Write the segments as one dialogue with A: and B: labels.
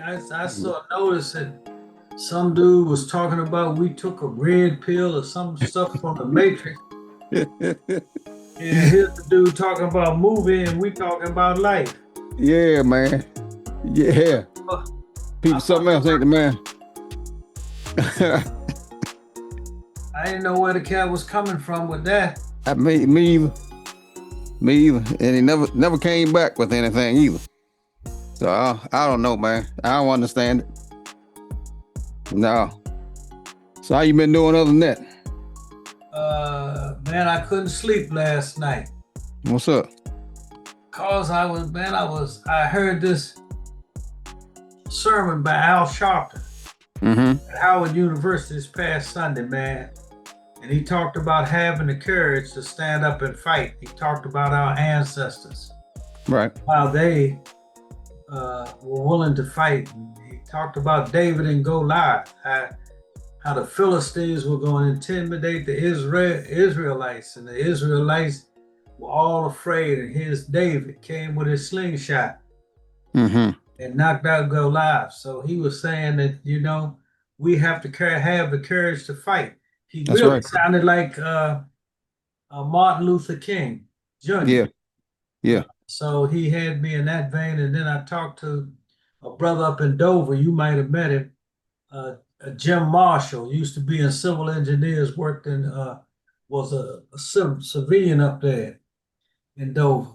A: I saw notice that some dude was talking about we took a red pill or some stuff from the Matrix. And here's the dude talking about movie and we talking about life.
B: Yeah, man. Yeah.
A: Uh,
B: People
A: I,
B: something else, ain't the man?
A: I didn't know where the cat was coming from with that.
B: Me either. Me either. And he never came back with anything either. So I don't know, man. I don't understand it. No. So how you been doing other than that?
A: Man, I couldn't sleep last night.
B: What's up?
A: Cause I heard this sermon by Al Sharpton at Howard University this past Sunday, man. And he talked about having the courage to stand up and fight. He talked about our ancestors.
B: Right.
A: How they were willing to fight. And he talked about David and Goliath, how the Philistines were going to intimidate the Israelites, and the Israelites were all afraid. And here's David came with his slingshot and knocked out Goliath. So he was saying that, we have to have the courage to fight. He
B: That's
A: really
B: right.
A: sounded like Martin Luther King Jr.
B: Yeah. Yeah.
A: So he had me in that vein. And then I talked to a brother up in Dover. You might have met him. Jim Marshall used to be in civil engineers, worked in, was a civilian up there in Dover.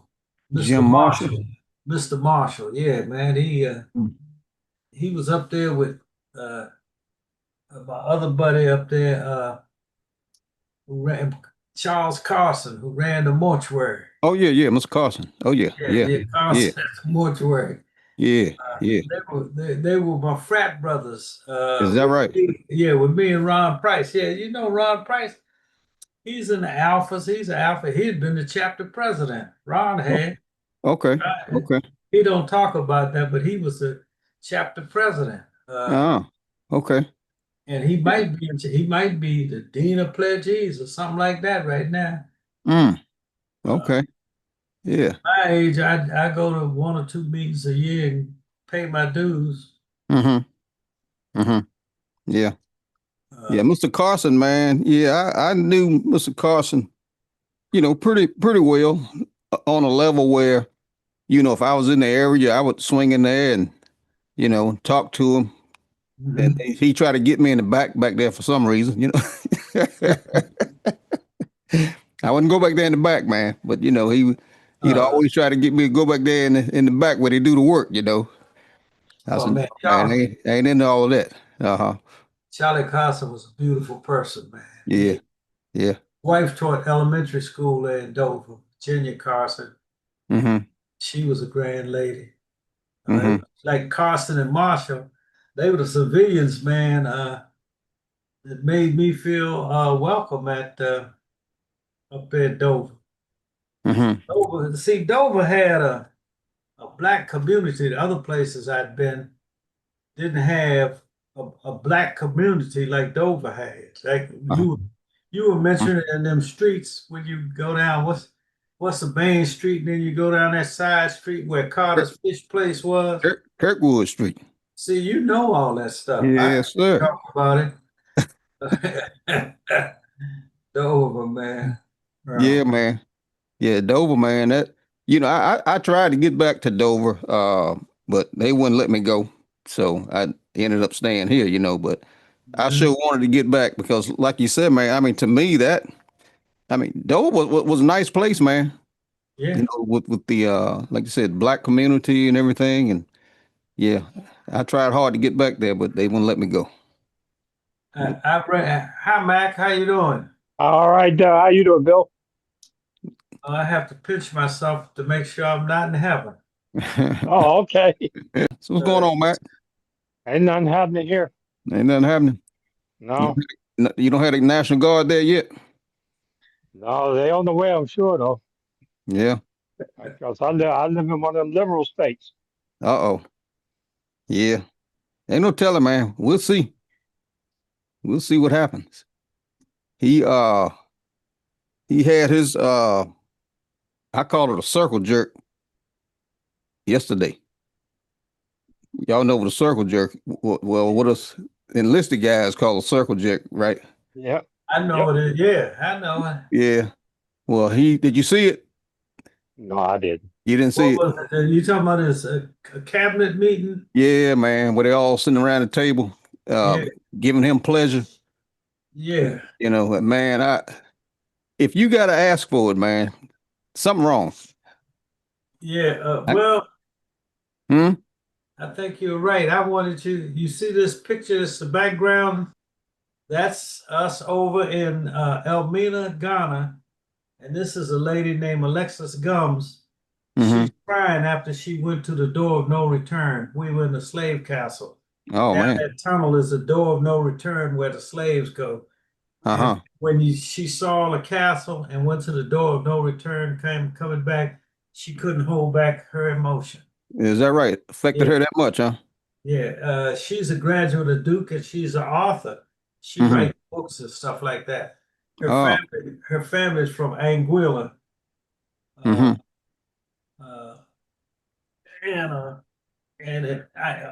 A: Mr.
B: Jim Marshall.
A: Mr. Marshall, yeah, man. He was up there with my other buddy up there, who ran Charles Carson, who ran the mortuary.
B: Oh yeah, Mr. Carson. Oh yeah.
A: Carson at the mortuary.
B: Yeah.
A: They were my frat brothers.
B: Is that right?
A: With me and Ron Price. Yeah, you know Ron Price. He's in the Alphas. He's an Alpha. He'd been the chapter president. Ron had.
B: Okay. Okay.
A: He don't talk about that, but he was the chapter president.
B: Okay.
A: And he might be the dean of pledgees or something like that right now.
B: Okay. Yeah.
A: My age, I go to 1 or 2 meetings a year and pay my dues.
B: Yeah. Yeah, Mr. Carson, man. Yeah, I knew Mr. Carson, pretty well on a level where, if I was in the area, I would swing in there and, talk to him. And he tried to get me in the back there for some reason, I wouldn't go back there in the back, man. But, he'd always try to get me to go back there in the back where they do the work, I said, man, I ain't into all of that.
A: Charlie Carson was a beautiful person, man.
B: Yeah.
A: Wife taught elementary school there in Dover, Virginia Carson. She was a grand lady. Like Carson and Marshall, they were the civilians, man, that made me feel welcome at up there in Dover. Dover had a black community. The other places I'd been didn't have a black community like Dover had. Like you were mentioning in them streets when you go down, what's the main street, and then you go down that side street where Carter's Fish Place was?
B: Kirkwood Street.
A: See, you know all that stuff.
B: Yes, sir.
A: Talk about it. Dover, man.
B: Yeah, man. Yeah, Dover, man. That I tried to get back to Dover, but they wouldn't let me go. So I ended up staying here, but I sure wanted to get back because, like you said, man, I mean, to me, Dover was a nice place, man.
A: Yeah.
B: With the, like you said, black community and everything. And yeah, I tried hard to get back there, but they wouldn't let me go.
A: Hi, Mac. How you doing?
C: All right. How you doing, Bill?
A: I have to pinch myself to make sure I'm not in heaven.
C: Oh, okay.
B: So what's going on, Mac?
C: Ain't nothing happening here.
B: Ain't nothing happening.
C: No.
B: You don't have the National Guard there yet?
C: No, they on the way, I'm sure, though.
B: Yeah.
C: Because I live in one of them liberal states.
B: Uh-oh. Yeah. Ain't no telling, man. We'll see. We'll see what happens. He had his I call it a circle jerk yesterday. y'all know what a circle jerk. Well, what us enlisted guys call a circle jerk, right?
C: Yep.
A: I know
C: Yep.
A: it. Yeah, I know it.
B: Yeah. Well, did you see it?
C: No, I didn't.
B: You didn't see
A: What
B: it?
A: was it? You talking about this a cabinet meeting?
B: Yeah, man. Where they all sitting around the table, uh,
A: Yeah,
B: giving him pleasure.
A: yeah,
B: You know, man. If you got to ask for it, man, something wrong.
A: yeah.
B: I,
A: Well,
B: hmm?
A: I think you're right. I wanted you. You see this picture? It's the background. That's us over in Elmina, Ghana, and this is a lady named Alexis Gums.
B: Mm-hmm.
A: She's crying after she went to the door of no return. We were in the slave castle.
B: Oh
A: Down
B: man.
A: that tunnel is the door of no return where the slaves go. And
B: Uh-huh.
A: when she saw the castle and went to the door of no return, coming back, she couldn't hold back her emotion.
B: Is that right? Affected
A: Yeah,
B: her that much, huh?
A: yeah. She's a graduate of Duke and she's an author. She
B: Mm-hmm.
A: writes books and stuff like that.
B: Oh.
A: Her family is from Anguilla, uh,
B: Mm-hmm.
A: uh, and an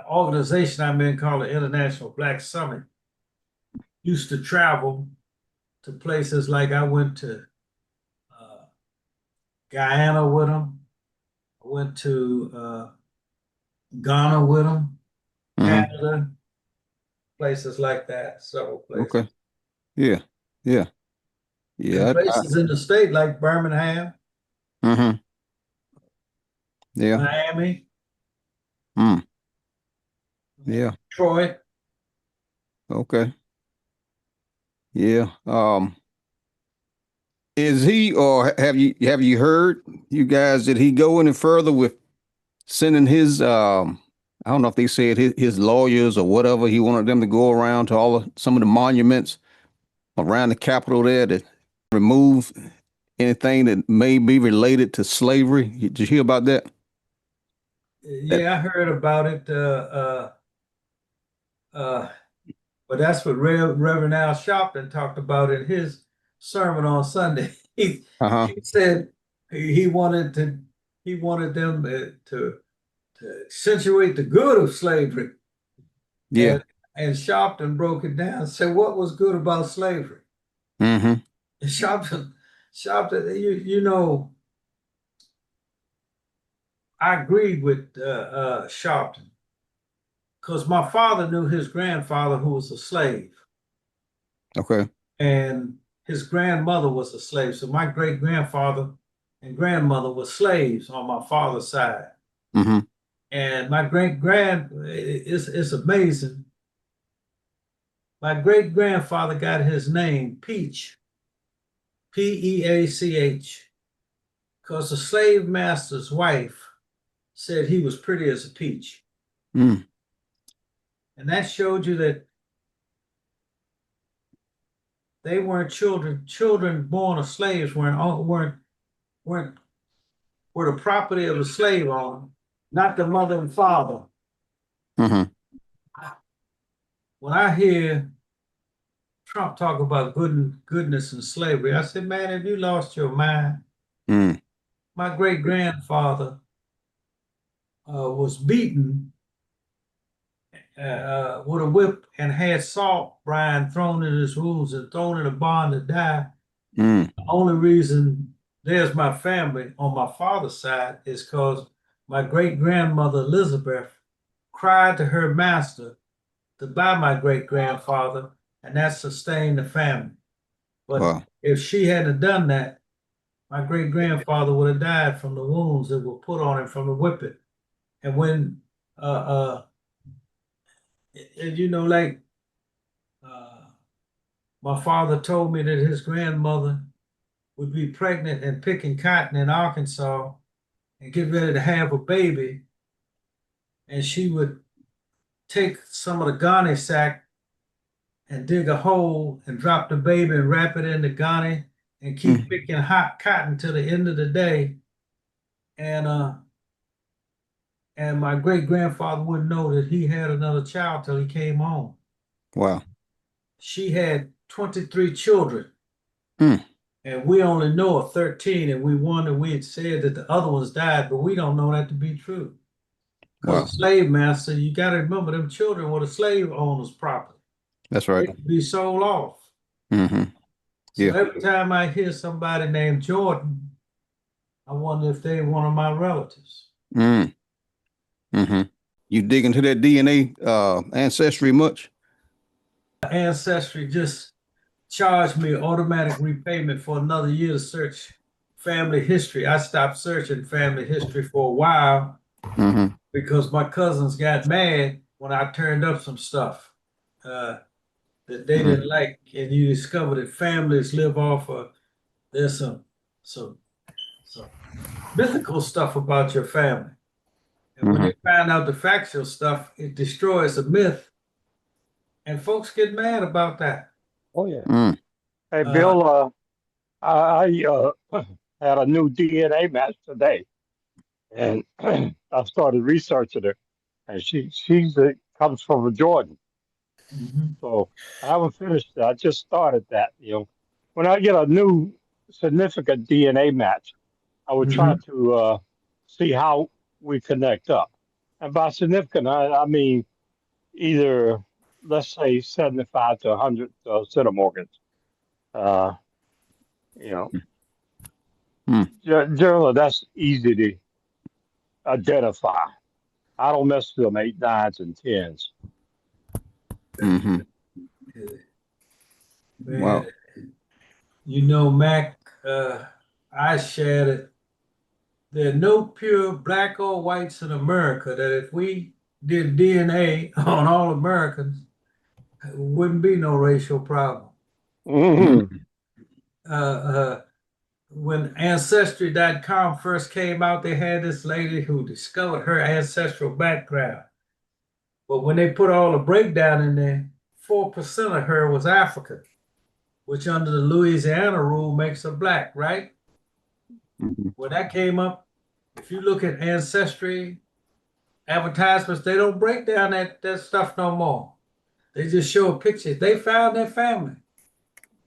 A: organization I'm in called the International Black Summit used to travel to places like I went to uh, Guyana with them. I went to Ghana with them,
B: Mm-hmm.
A: Canada, places like that, several places.
B: Okay. Yeah. Yeah.
A: And
B: Yeah.
A: places in the state like Birmingham,
B: Mm-hmm. Yeah.
A: Miami,
B: Mm. Yeah.
A: Detroit.
B: Okay. Yeah. Is he or have you heard, you guys, did he go any further with sending his I don't know if they said his lawyers or whatever, he wanted them to go around to some of the monuments around the Capitol there to remove anything that may be related to slavery? Did you hear about that?
A: Yeah, I heard about it. Uh, but that's what Reverend Al Sharpton talked about in his sermon on Sunday.
B: Uh-huh.
A: He said he wanted them to accentuate the good of slavery.
B: Yeah.
A: And Sharpton broke it down and said, what was good about slavery?
B: Mm-hmm.
A: And Sharpton, you know, I agreed with Sharpton because my father knew his grandfather who was a slave,
B: Okay.
A: and his grandmother was a slave. So my great grandfather and grandmother were slaves on my father's side.
B: Mm-hmm.
A: And my great grand, it's amazing. My great grandfather got his name Peach, Peach, because the slave master's wife said he was pretty as a peach.
B: Mm.
A: And that showed you that they weren't children. Children born of slaves weren't were the property of the slave owner, not the mother and father.
B: Mm-hmm.
A: When I hear Trump talk about goodness and slavery, I said, man, have you lost your mind?
B: Mm.
A: My great grandfather was beaten with a whip and had salt brine thrown in his wounds and thrown in a barn to die.
B: Mm.
A: The only reason there's my family on my father's side is because my great grandmother Elizabeth cried to her master to buy my great grandfather, and that sustained the family. But
B: Wow.
A: if she hadn't done that, my great grandfather would have died from the wounds that were put on him from the whipping. And when, uh, and you know, like uh, my father told me that his grandmother would be pregnant and picking cotton in Arkansas and get ready to have a baby, and she would take some of the gunny sack and dig a hole and drop the baby and wrap it in the gunny and keep
B: Mm.
A: picking hot cotton till the end of the day. And and my great grandfather wouldn't know that he had another child till he came home.
B: Wow.
A: She had 23 children,
B: Mm.
A: and we only know of 13. And we had said that the other ones died, but we don't know that to be true. Because
B: Wow.
A: slave master, you got to remember them children were the slave owners' property.
B: That's
A: They
B: right.
A: could be sold off.
B: Mm-hmm.
A: So
B: Yeah.
A: every time I hear somebody named Jordan, I wonder if they're one of my relatives.
B: Mm. Mm-hmm. You dig into that DNA ancestry much?
A: Ancestry just charged me automatic repayment for another year to search family history. I stopped searching family history for a while
B: Mm-hmm.
A: because my cousins got mad when I turned up some stuff that they
B: Mm-hmm.
A: didn't like, and you discover that families live off of there's some mythical stuff about your family. And when
B: Mm-hmm.
A: they find out the factual stuff, it destroys the myth, and folks get mad about that.
C: Oh yeah.
B: Mm.
C: Hey
A: Uh,
C: Bill, I had a new DNA match today, and I started researching her, and she's comes from a Jordan.
A: mhm,
C: So I haven't finished it. I just started that. When I get a new significant DNA match, I would try
A: mhm.
C: to see how we connect up. And by significant, I mean either, let's say, 75 to 100 centimorgans. Uh, you know,
B: Mm.
C: generally that's easy to identify. I don't mess with them 8, 9s, and 10s.
B: Mm-hmm.
A: Man,
B: Wow.
A: Mac, I shared it. There are no pure black or whites in America that if we did DNA on all Americans, it wouldn't be no racial problem.
C: Hmm.
B: Mm.
A: Uh, uh, when Ancestry.com first came out, they had this lady who discovered her ancestral background. But when they put all the breakdown in there, 4% of her was African, which under the Louisiana rule makes her black, right?
B: Mm-hmm.
A: When that came up, if you look at Ancestry advertisements, they don't break down that stuff no more. They just show pictures. They found their family.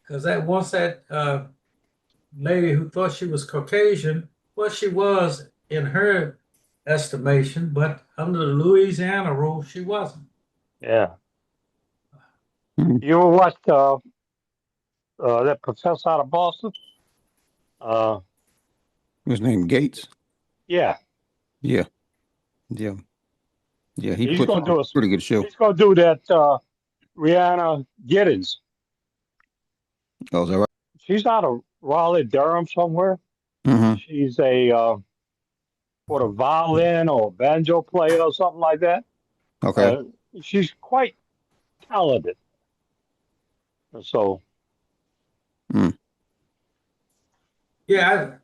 A: Because that lady who thought she was Caucasian, well, she was in her estimation, but under the Louisiana rule, she wasn't.
C: Yeah.
B: Mm.
C: You ever watched that professor out of Boston? Uh,
B: His name Gates.
C: yeah,
B: Yeah. Yeah. Yeah. He
C: he's
B: puts
C: gonna
B: on a
C: do a
B: pretty good show.
C: he's gonna do that. Rihanna Giddens.
B: Oh, is that right?
C: She's out of Raleigh, Durham somewhere.
B: Mm-hmm.
C: She's a what, a violin or banjo player or something like that.
B: Okay.
C: Uh, she's quite talented. So
B: Mm.
A: Yeah,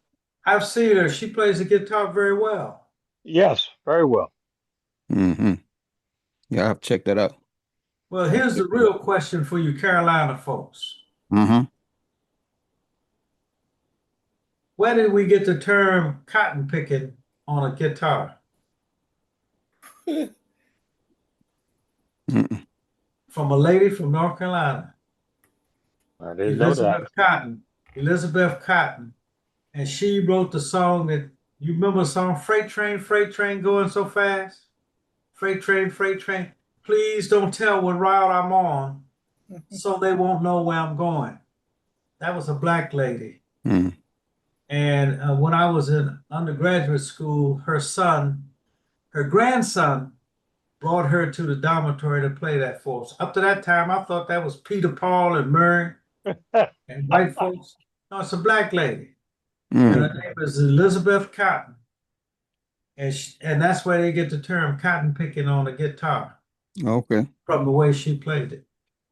A: I've seen her. She plays the guitar very well.
C: yes, very well.
B: Mm-hmm. Yeah, I have to check that out.
A: Well,
B: I have to
A: here's
B: check
A: the
B: that out.
A: real question for you Carolina folks.
B: Mm-hmm.
A: Where did we get the term cotton picking on a guitar?
B: Mm-mm.
A: From a lady from North Carolina,
C: I didn't know that.
A: Elizabeth Cotton. Elizabeth Cotton. And she wrote the song that you remember the song Freight Train going so fast? Freight Train. Please don't tell what route I'm on so they won't know where I'm going. That was a black lady.
B: Mm.
A: And when I was in undergraduate school, her grandson, brought her to the dormitory to play that for us. Up to that time, I thought that was Peter, Paul, and Murray and white folks. No, it's a black lady. And
B: Mm.
A: her name is Elizabeth Cotton. And that's where they get the term cotton picking on the guitar
B: Okay.
A: from the way she played it.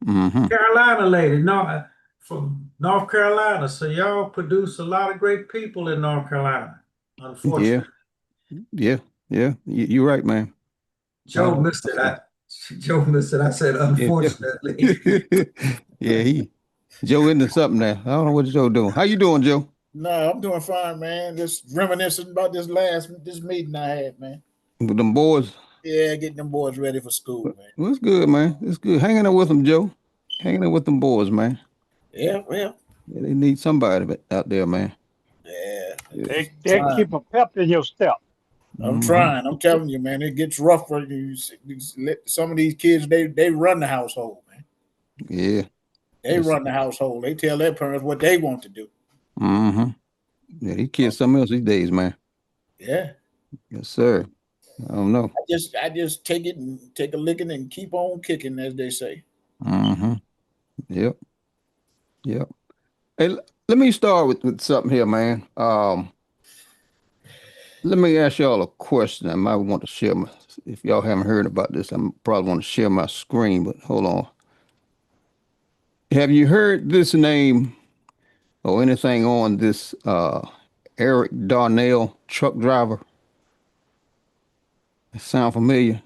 B: Mm-hmm.
A: Carolina lady, no, from North Carolina. So y'all produce a lot of great people in North Carolina,
B: Yeah.
A: unfortunately.
B: Yeah. Yeah. You're right, man.
A: Joe missed it. Joe missed it. I said,
B: Yeah.
A: unfortunately.
B: Yeah. Joe into something now. I don't know what Joe doing. How you doing, Joe?
D: No, I'm doing fine, man. Just reminiscing about this meeting I had, man.
B: With them boys?
D: Yeah, getting them boys ready for school, man.
B: Well, it's good, man. It's good. Hanging out with them, Joe. Hanging out with them boys, man.
D: Yeah, well,
B: Yeah, they need somebody out there, man.
D: yeah.
B: Yeah.
C: They
D: Time.
C: keep a pep in your step.
D: I'm trying. I'm telling you, man, it gets rough for you. Some of these kids, they run the household, man.
B: Yeah.
D: They run the household. They tell their parents what they want to do.
B: Mm-hmm. Yeah, these kids something else these days, man.
D: Yeah.
B: Yes, sir. I don't know.
D: I just take it and take a licking and keep on kicking, as they say.
B: Mm-hmm. Yep. Yep. Hey, let me start with something here, man. Let me ask y'all a question. I might want to share my, if y'all haven't heard about this, I probably want to share my screen, but hold on. Have you heard this name or anything on this Eric Darnell truck driver? Sound familiar?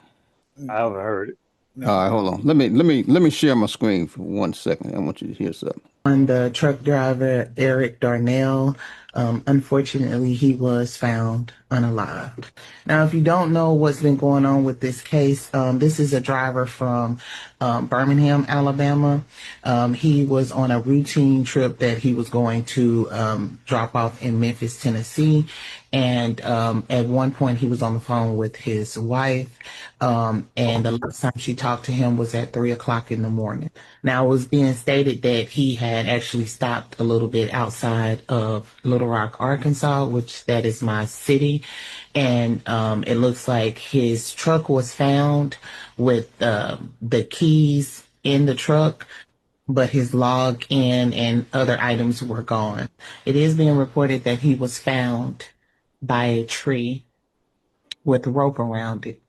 C: I haven't heard it.
D: No.
B: All right, hold on. Let me share my screen for 1 second. I want you to hear something.
E: On the truck driver, Eric Darnell, unfortunately, he was found unalived. Now, if you don't know what's been going on with this case, this is a driver from Birmingham, Alabama. He was on a routine trip that he was going to drop off in Memphis, Tennessee. And at one point, he was on the phone with his wife. And the last time she talked to him was at 3 o'clock in the morning. Now, it was being stated that he had actually stopped a little bit outside of Little Rock, Arkansas, which that is my city. And it looks like his truck was found with the keys in the truck, but his login and other items were gone. It is being reported that he was found by a tree with rope around it.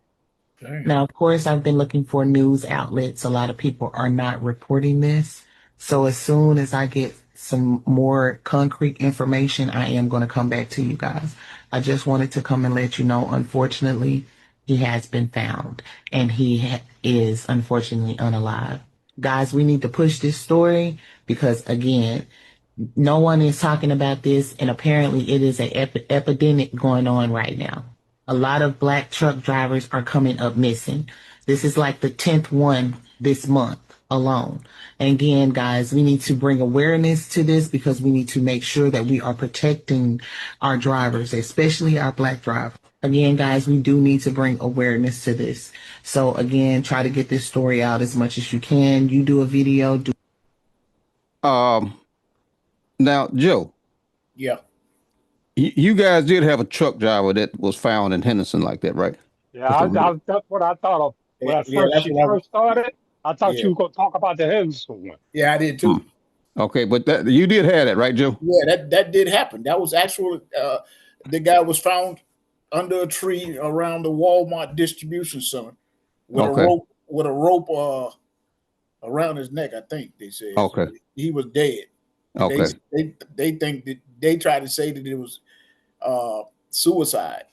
D: Dang.
E: Now, of course, I've been looking for news outlets. A lot of people are not reporting this. So as soon as I get some more concrete information, I am going to come back to you guys. I just wanted to come and let you know, unfortunately, he has been found and he is unfortunately unalive. Guys, we need to push this story because, again, no one is talking about this, and apparently it is an epidemic going on right now. A lot of Black truck drivers are coming up missing. This is like the 10th one this month alone. And again, guys, we need to bring awareness to this because we need to make sure that we are protecting our drivers, especially our Black drivers. Again, guys, we do need to bring awareness to this. So again, try to get this story out as much as you can. You do a video.
B: Now, Joe.
D: Yeah.
B: You guys did have a truck driver that was found in Henderson like that, right?
C: Yeah, that's what I thought of when she first started. I thought you were going to talk about the Henderson one.
D: Yeah, I did too.
B: Okay, but you did have that, right, Joe?
D: Yeah, that did happen. That was actually the guy was found under a tree around the Walmart distribution center with a rope around his neck. I think they said.
B: Okay.
D: So he was dead.
B: Okay.
D: They think that they tried to say that it was suicide.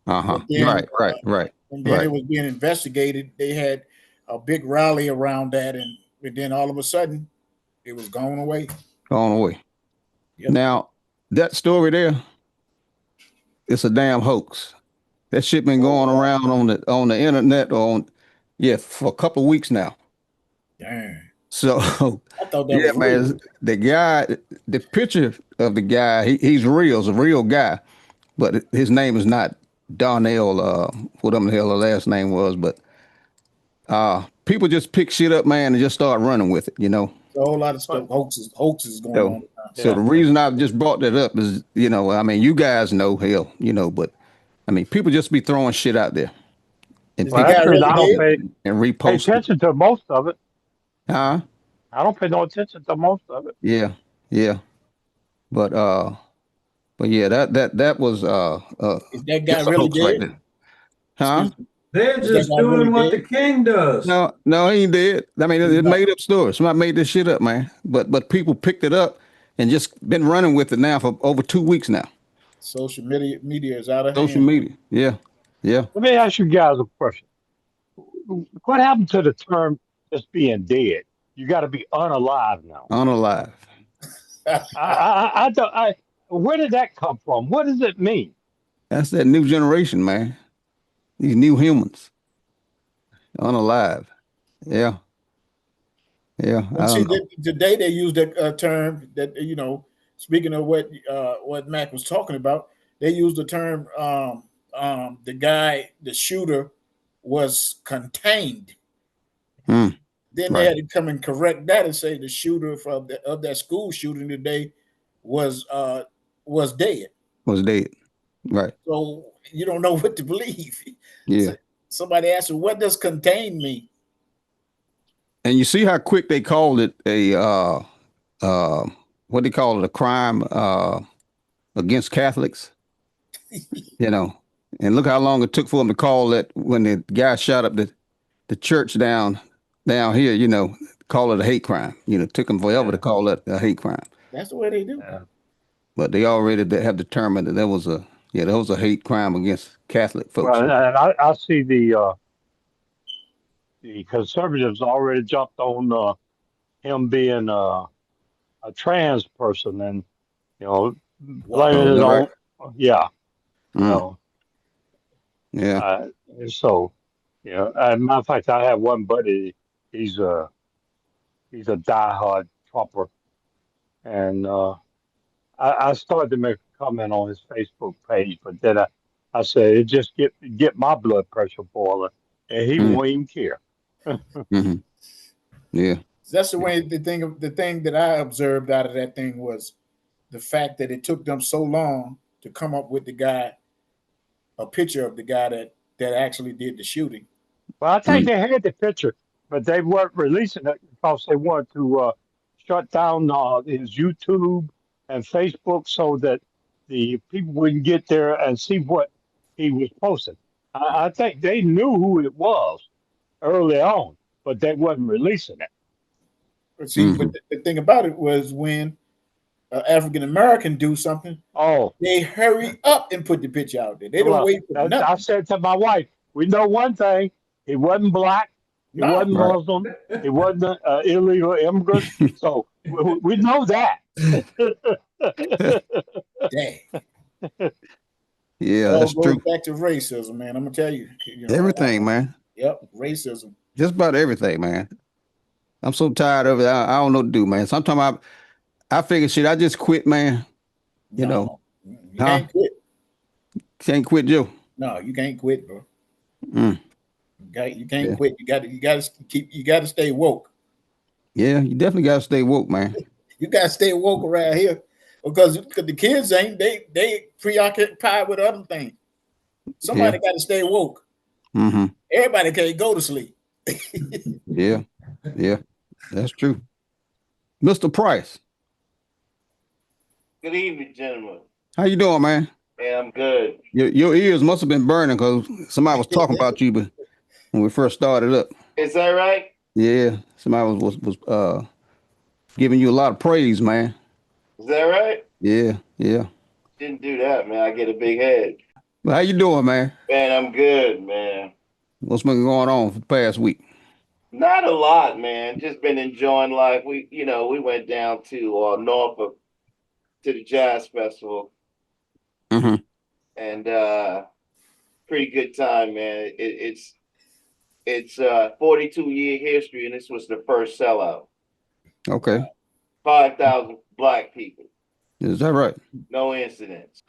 B: Right.
D: And then it was being investigated. They had a big rally around that, and then all of a sudden, it was gone away.
B: Yep. Now, that story there, it's a damn hoax. That shit been going around on the internet for a couple of weeks now.
D: Damn.
B: So
D: I thought that was real.
B: The guy, the picture of the guy, he's real, it's a real guy, but his name is not Darnell, whatever the hell the last name was, but people just pick shit up, man, and just start running with it, you know.
D: A whole lot of stuff, hoaxes going on.
B: So the reason I just brought that up is, I mean, you guys know, hell, but I mean, people just be throwing shit out there. And
C: I don't pay attention to most of it.
B: Huh?
C: I don't pay no attention to most of it.
B: Yeah. But yeah, that was
D: is that guy really dead?
B: Like huh?
A: They're just doing really what the king does.
B: No, he ain't dead. I mean, it's made up story. Somebody made this shit up, man. But people picked it up and just been running with it now for over 2 weeks now.
D: Social media is out of
B: hand. Social media, yeah.
C: Let me ask you guys a question. What happened to the term just being dead? You got to be unalive now.
B: Unalive.
C: Where did that come from? What does it mean?
B: That's that new generation, man. These new humans. Unalive. Yeah.
D: Well, see, today they use that term that, speaking of what Mack was talking about, they use the term the shooter, was contained.
B: Mm,
D: Then they
B: right.
D: had to come and correct that and say the shooter of that school shooting today was dead.
B: Was dead. Right.
D: So you don't know what to believe.
B: Yeah.
D: So somebody asked me, what does contain mean?
B: And you see how quick they called it a what they call it, a crime against Catholics, you know. And look how long it took for them to call that when the guy shot up the church down here, you know, call it a hate crime. You know, it took them forever to call that a hate crime.
D: That's the way they do.
C: Yeah.
B: But they already have determined that there was a hate crime against Catholic folks.
C: Well, and I see the conservatives already jumped on him being a trans person, and you know, blaming
B: Oh, is
C: it
B: that
C: on,
B: right?
C: yeah, you
B: Mm,
C: know,
B: yeah.
C: so you know, as a matter of fact, I have one buddy. He's a diehard Trumper, and I started to make a comment on his Facebook page, but then I said it just get my blood pressure boiling, and he
B: Mm,
C: won't even care.
B: hmm. Yeah.
D: That's the way the thing that I observed out of that thing was the fact that it took them so long to come up with a picture of the guy that actually did the shooting.
C: Well, I think
B: Mm,
C: they had the picture, but they weren't releasing it because they wanted to shut down his YouTube and Facebook so that the people wouldn't get there and see what he was posting. I think they knew who it was early on, but they wasn't releasing it.
D: But see,
B: hmm.
D: but the thing about it was when African American do something,
C: Oh,
D: they hurry up and put the picture out there. They don't
C: well,
D: wait for
C: I
D: nothing.
C: said to my wife, we know one thing: he wasn't black, he
D: No,
C: wasn't
B: Right.
C: Muslim, he wasn't an illegal immigrant. So we know that.
D: dang. It
B: Yeah,
D: all
B: that's
D: goes
B: true.
D: back to racism, man. I'm gonna tell you.
B: Everything, man.
D: Yep, racism.
B: Just about everything, man. I'm so tired of it. I don't know what to do, man. Sometimes I figure shit, I just quit, man. You know,
D: No, you
B: huh?
D: can't quit.
B: Can't quit, Joe.
D: No, you can't quit, bro.
B: Mm,
D: You can't
B: yeah.
D: quit. You gotta stay woke.
B: Yeah, you definitely gotta stay woke, man.
D: You gotta stay woke around here because the kids ain't they preoccupied with other things.
B: Yeah.
D: Somebody got to stay woke.
B: Mm-hmm.
D: Everybody can't go to sleep.
B: Yeah. Yeah. That's true. Mr. Price,
F: Good evening, gentlemen.
B: how you doing, man?
F: Yeah, I'm good.
B: Your ears must have been burning because somebody was talking about you when we first started up.
F: Is that right?
B: Yeah. Somebody was giving you a lot of praise, man.
F: Is that right?
B: Yeah. Yeah.
F: Didn't do that, man. I get a big head.
B: Well, how you doing, man?
F: Man, I'm good, man.
B: What's been going on for the past week?
F: Not a lot, man. Just been enjoying life. We went down to Norfolk to the jazz festival,
B: Mm-hmm.
F: and pretty good time, man. It's 42-year history, and this was the first sellout.
B: Okay.
F: 5,000 black people,
B: Is that right?
F: no incidents.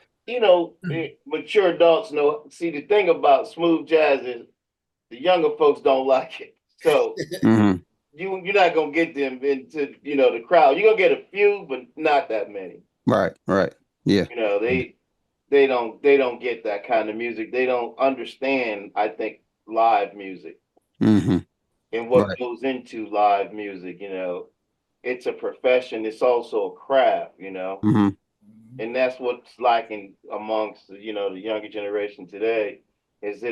F: Mature adults know. See, the thing about smooth jazz is the younger folks don't like it. So
B: Mm-hmm.
F: you're not gonna get them into the crowd. You're gonna get a few, but not that many.
B: Right. Right. Yeah.
F: They don't get that kind of music. They don't understand, I think, live music
B: Mm-hmm.
F: and what
B: Right.
F: goes into live music. It's a profession. It's also a craft.
B: Mm-hmm.
F: And that's what's lacking amongst the younger generation today is they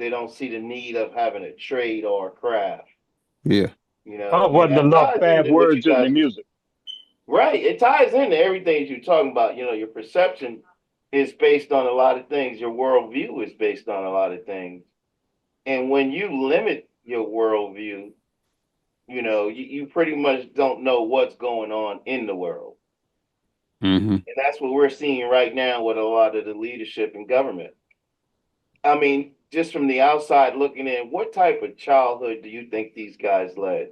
F: don't see the need of having a trade or a craft.
B: Yeah.
C: There
F: And
C: wasn't
F: that
C: enough
F: ties
C: bad
F: into what you
C: words in the
F: guys,
C: music.
F: right? It ties into everything you're talking about. Your perception is based on a lot of things. Your worldview is based on a lot of things. And when you limit your worldview, you pretty much don't know what's going on in the world.
B: Mm-hmm.
F: And that's what we're seeing right now with a lot of the leadership in government. I mean, just from the outside looking in, what type of childhood do you think these guys led?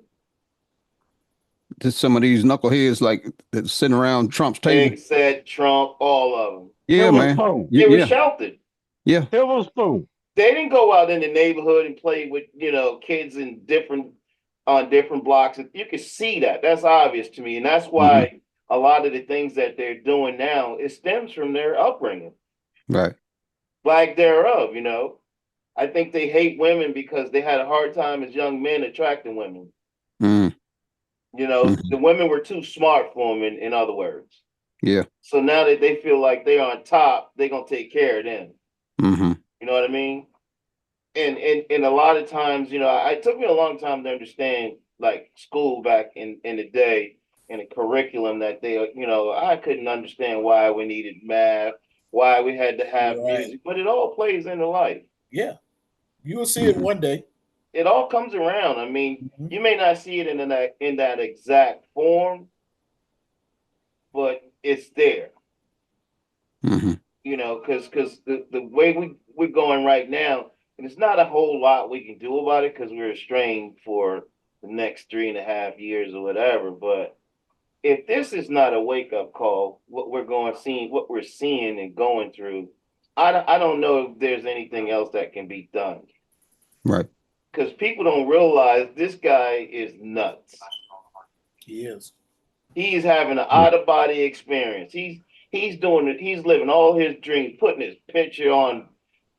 B: Just some of these knuckleheads like that sitting around Trump's table.
F: Big, said Trump, all of them.
B: Yeah,
C: It was
B: man.
C: home.
F: They were
B: Yeah.
F: sheltered.
B: Yeah.
C: Silver spoon.
F: They didn't go out in the neighborhood and play with, kids in different blocks. You can see that. That's obvious to me. And that's why a lot of the things that they're doing now, it stems from their upbringing.
B: Right.
F: Lack thereof, I think they hate women because they had a hard time as young men attracting women.
B: Mm.
F: The women were too smart for them, in other words.
B: Yeah.
F: So now that they feel like they're on top, they're going to take care of them.
B: Mm-hmm.
F: You know what I mean? And a lot of times, it took me a long time to understand, like, school back in the day and the curriculum that they, I couldn't understand why we needed math, why we had to have music, but it all plays into life.
D: Yeah. You will see it one day.
F: It all comes around. I mean, you may not see it in that exact form, but it's there.
B: Mm-hmm.
F: Because the way we're going right now, and it's not a whole lot we can do about it because we're restrained for the next 3.5 years or whatever. But if this is not a wake up call, what we're seeing and going through, I don't know if there's anything else that can be done.
B: Right.
F: Because people don't realize this guy is nuts.
D: He is.
F: He's having an out of body experience. He's doing it. He's living all his dreams, putting his picture on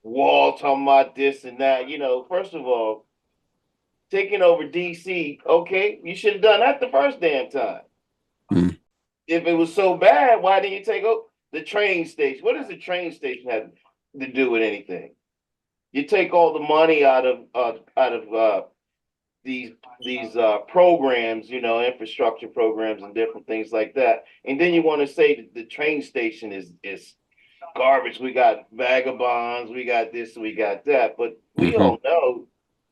F: wall, talking about this and that. First of all, taking over DC. Okay, you should have done that the first damn time.
B: Mm.
F: If it was so bad, why didn't you take over the train station? What does the train station have to do with anything? You take all the money out of these programs, infrastructure programs and different things like that, and then you want to say that the train station is garbage. We got vagabonds, we got this, we got that, but we all know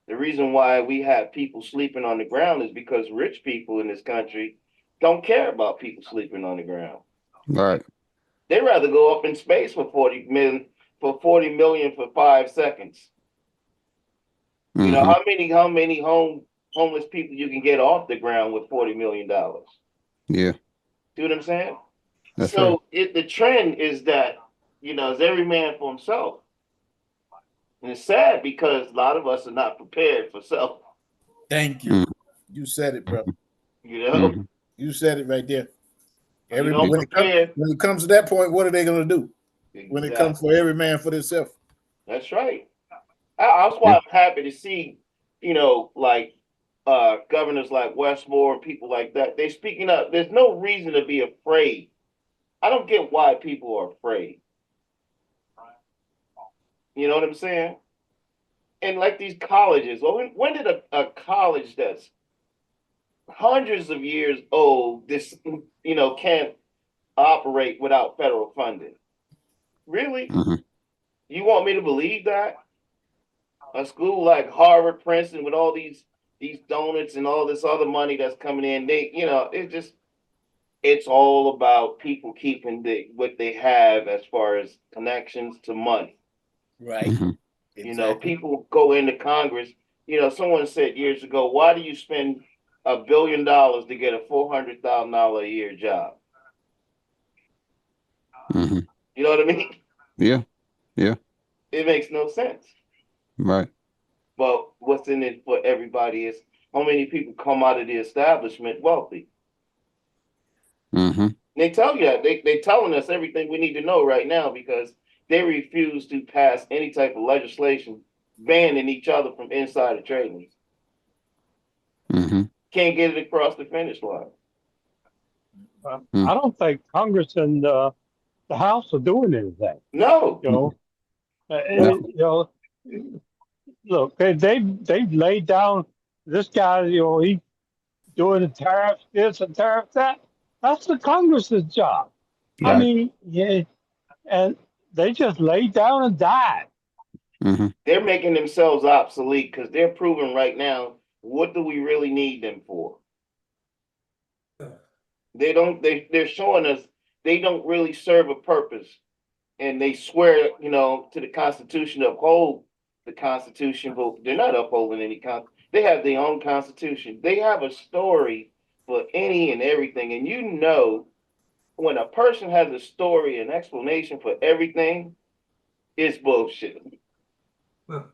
F: the reason why we have people sleeping on the ground is because rich people in this country don't care about people sleeping on the ground.
B: Right.
F: They'd rather go up in space for 40 million for 5 seconds. How many homeless people you can get off the ground with $40 million?
B: Yeah.
F: See what I'm saying?
B: That's right.
F: The trend is that, it's every man for himself. And it's sad because a lot of us are not prepared for self.
D: Thank you. You said it, bro. You said it right there. When it comes to that point, what are they going to do? Exactly. When it comes for every man for themselves.
F: That's right. That's why I'm happy to see, like governors like Westmore and people like that. They're speaking up. There's no reason to be afraid. I don't get why people are afraid. You know what I'm saying? And like these colleges, when did a college that's hundreds of years old, can't operate without federal funding? Really? You want me to believe that? A school like Harvard, Princeton, with all these donuts and all this other money that's coming in, it's all about people keeping what they have as far as connections to money.
D: Right.
F: Exactly. People go into Congress. Someone said years ago, why do you spend $1 billion to get a $400,000 a year job? You know what I mean?
B: Yeah. Yeah.
F: It makes no sense.
B: Right.
F: But what's in it for everybody is how many people come out of the establishment wealthy. They tell you that. They're telling us everything we need to know right now because they refuse to pass any type of legislation banning each other from insider trading. Can't get it across the finish line.
C: I don't think Congress and the House are doing anything.
F: No.
C: Look, they've laid down this guy. He doing the tariffs, this and tariffs that. That's the Congress's job.
B: Right.
C: I mean, yeah, and they just laid down and died.
F: They're making themselves obsolete because they're proving right now, what do we really need them for? They're showing us they don't really serve a purpose. And they swear, to the Constitution, to uphold the Constitution, but they're not upholding any they have their own Constitution. They have a story for any and everything. And when a person has a story, an explanation for everything, It's bullshit.
A: Well,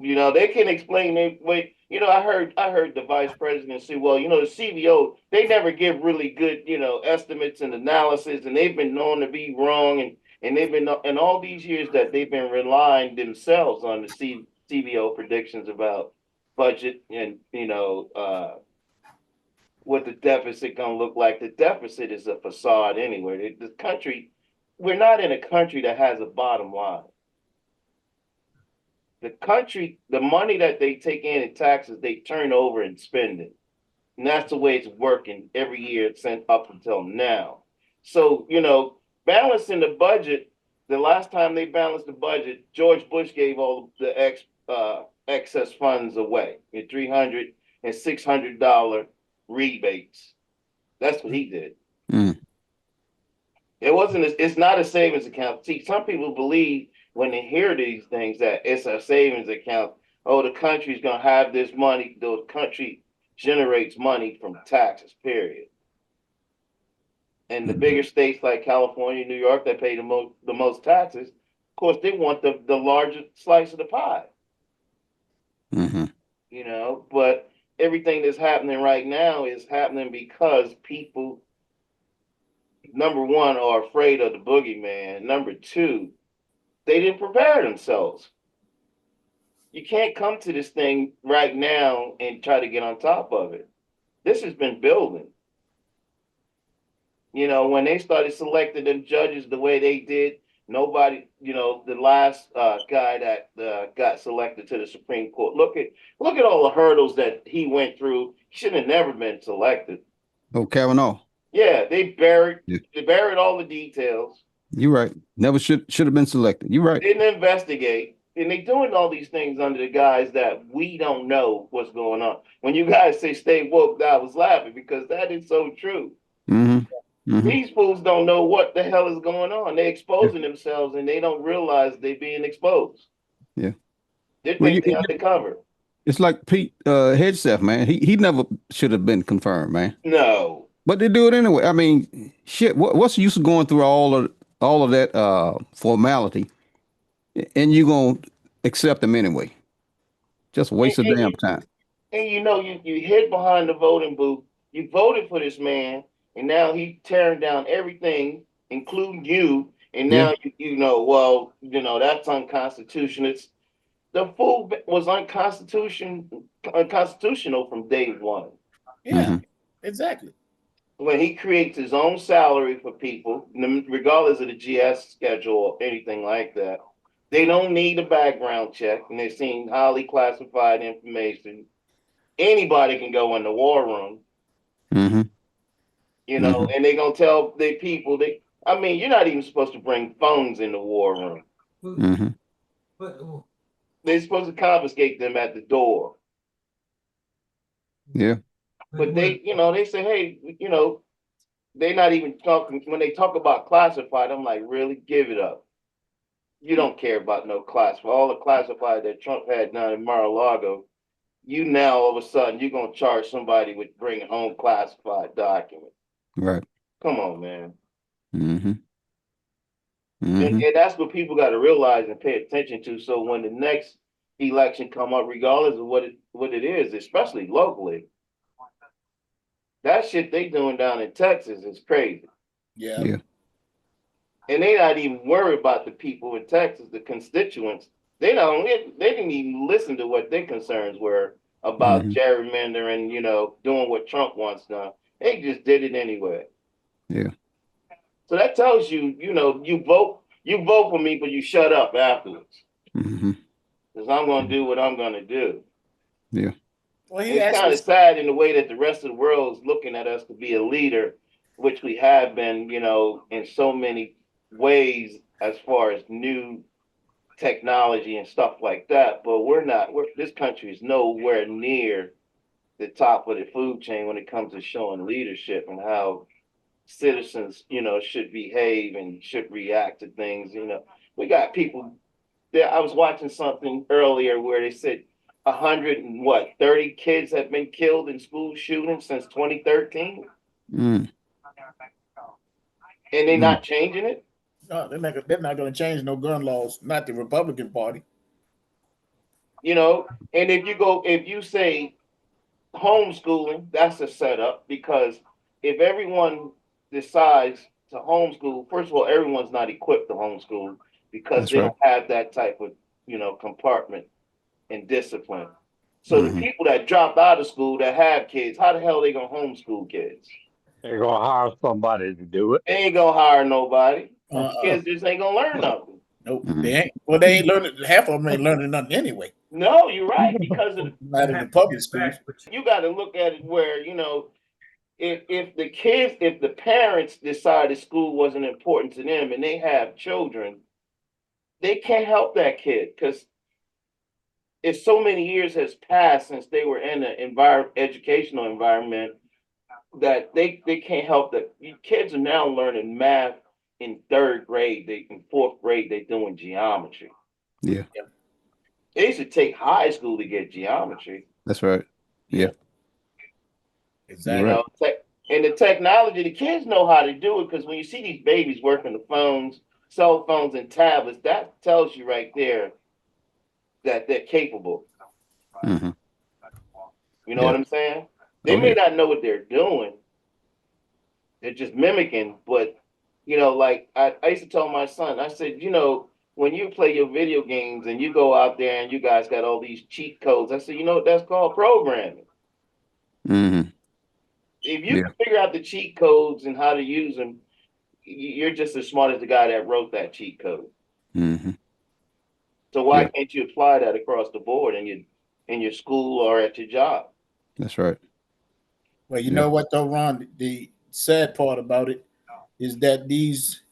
F: You know, they can explain it. Wait, you know, I heard the vice president say, well, you know, the CBO, they never give really good, you know, estimates and analysis, and they've been known to be wrong, and they've been in all these years that they've been relying themselves on the CBO predictions about budget and you know what the deficit gonna look like. The deficit is a facade anyway. The country, we're not in a country that has a bottom line. The country, the money that they take in taxes, they turn over and spend it. And that's the way it's working every year since up until now. So, you know, balancing the budget, the last time they balanced the budget, George Bush gave all the excess funds away in $300 and $600 rebates. That's what he did.
B: Mm.
F: It wasn't. It's not a savings account. See, some people believe when they hear these things that it's a savings account. Oh, the country's gonna have this money. The country generates money from taxes. Period. And the bigger states like California, New York, that pay the most taxes, of course, they want the largest slice of the pie.
B: Mm-hmm.
F: You know, but everything that's happening right now is happening because people, number one, are afraid of the boogeyman. Number two, they didn't prepare themselves. You can't come to this thing right now and try to get on top of it. This has been building. You know, when they started selecting them judges the way they did, nobody, you know, the last guy that got selected to the Supreme Court. Look at all the hurdles that he went through. He should have never been selected.
B: Oh, Kavanaugh.
F: Yeah, they buried all the details.
B: You're right. Never should have been selected. You're right.
F: Didn't investigate. And they doing all these things under the guise that we don't know what's going on. When you guys say stay woke, I was laughing because that is so true.
B: Mm-hmm. Mm-hmm.
F: These fools don't know what the hell is going on. They're exposing themselves and they don't realize they're being exposed.
B: Yeah.
F: They think they're undercover.
B: It's like Pete Hegseth, man. He never should have been confirmed, man.
F: No.
B: But they do it anyway. I mean, shit, what's the use of going through all of that formality and you gonna accept them anyway? Just waste of damn time.
F: And you know, you hid behind the voting booth, you voted for this man, and now he tearing down everything, including you, and now you know, well, you know, that's unconstitutional. It's the fool was unconstitutional from day one.
D: Yeah, exactly.
F: When he creates his own salary for people, regardless of the GS schedule or anything like that, they don't need a background check, and they're seeing highly classified information. Anybody can go in the war room, you know, and they're gonna tell the people I mean, you're not even supposed to bring phones in the war room.
A: But
F: They're supposed to confiscate them at the door.
B: Yeah.
F: But they, you know, they say, hey, you know, they're not even talking when they talk about classified. I'm like, really? Give it up. You don't care about no classified. All the classified that Trump had down in Mar-a-Lago, you now all of a sudden you're gonna charge somebody with bringing home classified documents.
B: Right.
F: Come on, man.
B: And
F: that's what people got to realize and pay attention to. So when the next election come up, regardless of what it is, especially locally, that shit they doing down in Texas is crazy.
D: Yeah.
F: And they not even worried about the people in Texas, the constituents. They didn't even listen to what their concerns were about gerrymandering, you know, doing what Trump wants done. They just did it anyway.
B: Yeah.
F: So that tells you, you know, you vote for me, but you shut up afterwards. Because I'm going to do what I'm going to do.
B: Yeah.
D: Well,
F: it's kind of sad in the way that the rest of the world is looking at us to be a leader, which we have been, you know, in so many ways as far as new technology and stuff like that. But we're not. This country is nowhere near the top of the food chain when it comes to showing leadership and how citizens, you know, should behave and should react to things. You know, we got people there. I was watching something earlier where they said 130 kids have been killed in school shootings since 2013. And they're not changing it.
D: No, they're not going to change no gun laws. Not the Republican Party.
F: You know, and if you say homeschooling, that's a setup because if everyone decides to homeschool, first of all, everyone's not equipped to homeschool because
B: That's
F: they
B: right.
F: don't have that type of, compartment and discipline. So the
B: Mhm.
F: people that drop out of school that have kids, how the hell are they gonna homeschool kids?
C: They're gonna hire somebody to do it.
F: They ain't gonna hire nobody.
D: Uh-uh.
F: Kids just ain't gonna learn nothing.
D: Nope.
B: Mhm.
D: They ain't. Well, they ain't learning. Half of them ain't learning nothing anyway.
F: No, you're right because of
D: Not in the public schools.
F: you got to look at it where if the parents decided school wasn't important to them and they have children, they can't help that kid because if so many years has passed since they were in an educational environment that they can't help that kids are now learning math in third grade. They in fourth grade they're doing geometry.
B: Yeah,
F: They used to take high school to get geometry.
B: that's right. Yeah,
D: Exactly.
B: You're right.
F: And the technology, the kids know how to do it because when you see these babies working the phones, cell phones, and tablets, that tells you right there that they're capable.
B: Hmm.
F: You know
B: Yeah.
F: what I'm saying? They
B: Oh,
F: may
B: yeah.
F: not know what they're doing. They're just mimicking. But, like I used to tell my son, I said, when you play your video games and you go out there and you guys got all these cheat codes, I said, you know what that's called? Programming.
B: Hmm.
F: If you
B: Yeah.
F: can figure out the cheat codes and how to use them, you're just as smart as the guy that wrote that cheat code.
B: Hmm.
F: So why
B: Yeah.
F: can't you apply that across the board in your school or at your job?
B: That's right.
D: Well, you
B: Yeah.
D: know what though, Ron? The sad part about it is that these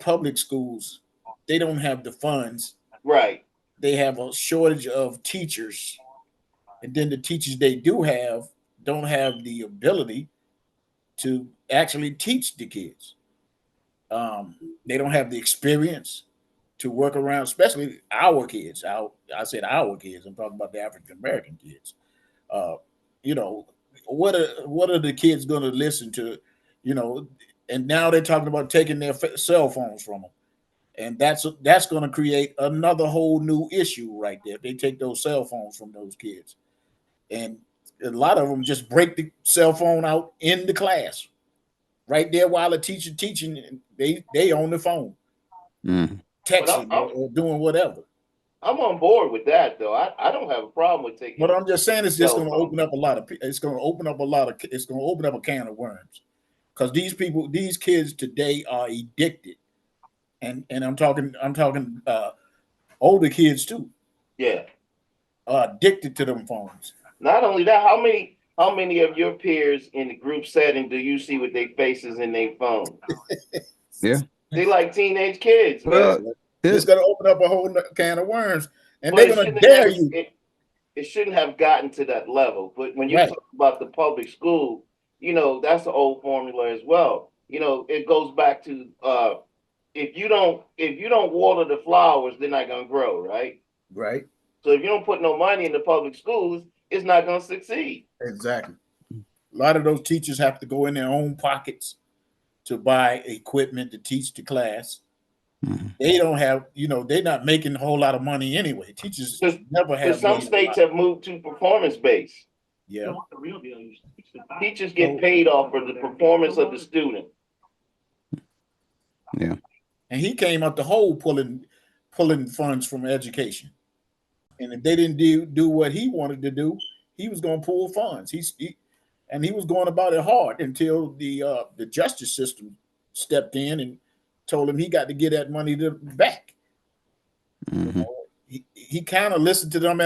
D: public schools, they don't have the funds.
F: Right.
D: They have a shortage of teachers, and then the teachers they do have don't have the ability to actually teach the kids. They don't have the experience to work around, especially our kids. I said our kids. I'm talking about the African American kids. Uh, you know, what are the kids going to listen to? You know, and now they're talking about taking their cell phones from them, and that's going to create another whole new issue right there. If they take those cell phones from those kids, and a lot of them just break the cell phone out in the class right there while the teacher teaching. They on the phone
B: Hmm.
F: But
D: texting or doing whatever.
F: I'm on board with that though. I don't have a problem with taking.
D: But I'm just saying it's just
F: cell
D: going to
F: phone.
D: open up a lot of. It's going to open up a lot of. It's going to open up a can of worms because these kids today are addicted, and I'm talking older kids too,
F: Yeah.
D: are addicted to them phones.
F: Not only that, how many of your peers in the group setting do you see with their faces in their phone?
B: Yeah.
F: They like teenage kids, man.
B: Well,
D: It's going to open up a whole can of worms, and
F: But
D: they're going to dare you.
F: It shouldn't have gotten to that level. But when you
D: Right.
F: talk about the public school, that's an old formula as well. It goes back to if you don't water the flowers, they're not gonna grow, right?
D: Right.
F: So if you don't put no money in the public schools, it's not gonna succeed.
D: Exactly. A lot of those teachers have to go in their own pockets to buy equipment to teach the class.
B: Mhm.
D: They don't have, they're not making a whole lot of money anyway. Teachers never have.
F: Because some states have moved to performance based.
D: Yeah.
F: Teachers get paid off for the performance of the student.
B: Yeah.
D: And he came up the hole pulling funds from education. And if they didn't do what he wanted to do, he was going to pull funds. He was going about it hard until the justice system stepped in and told him he got to get that money back.
B: Hmm.
D: He kind of listened to them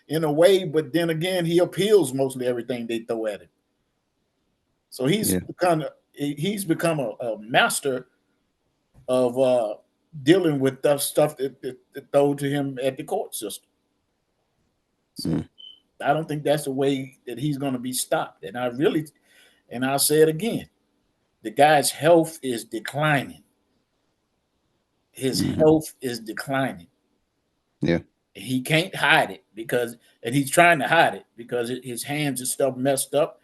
D: in a way, but then again, he appeals mostly everything they throw at him. So he's become a master of dealing with the stuff that thrown to him at the court system. So I don't think that's the way that he's going to be stopped. And I'll say it again, the guy's health is declining. His health is declining.
B: Yeah.
D: He can't hide it and he's trying to hide it because his hands and stuff messed up.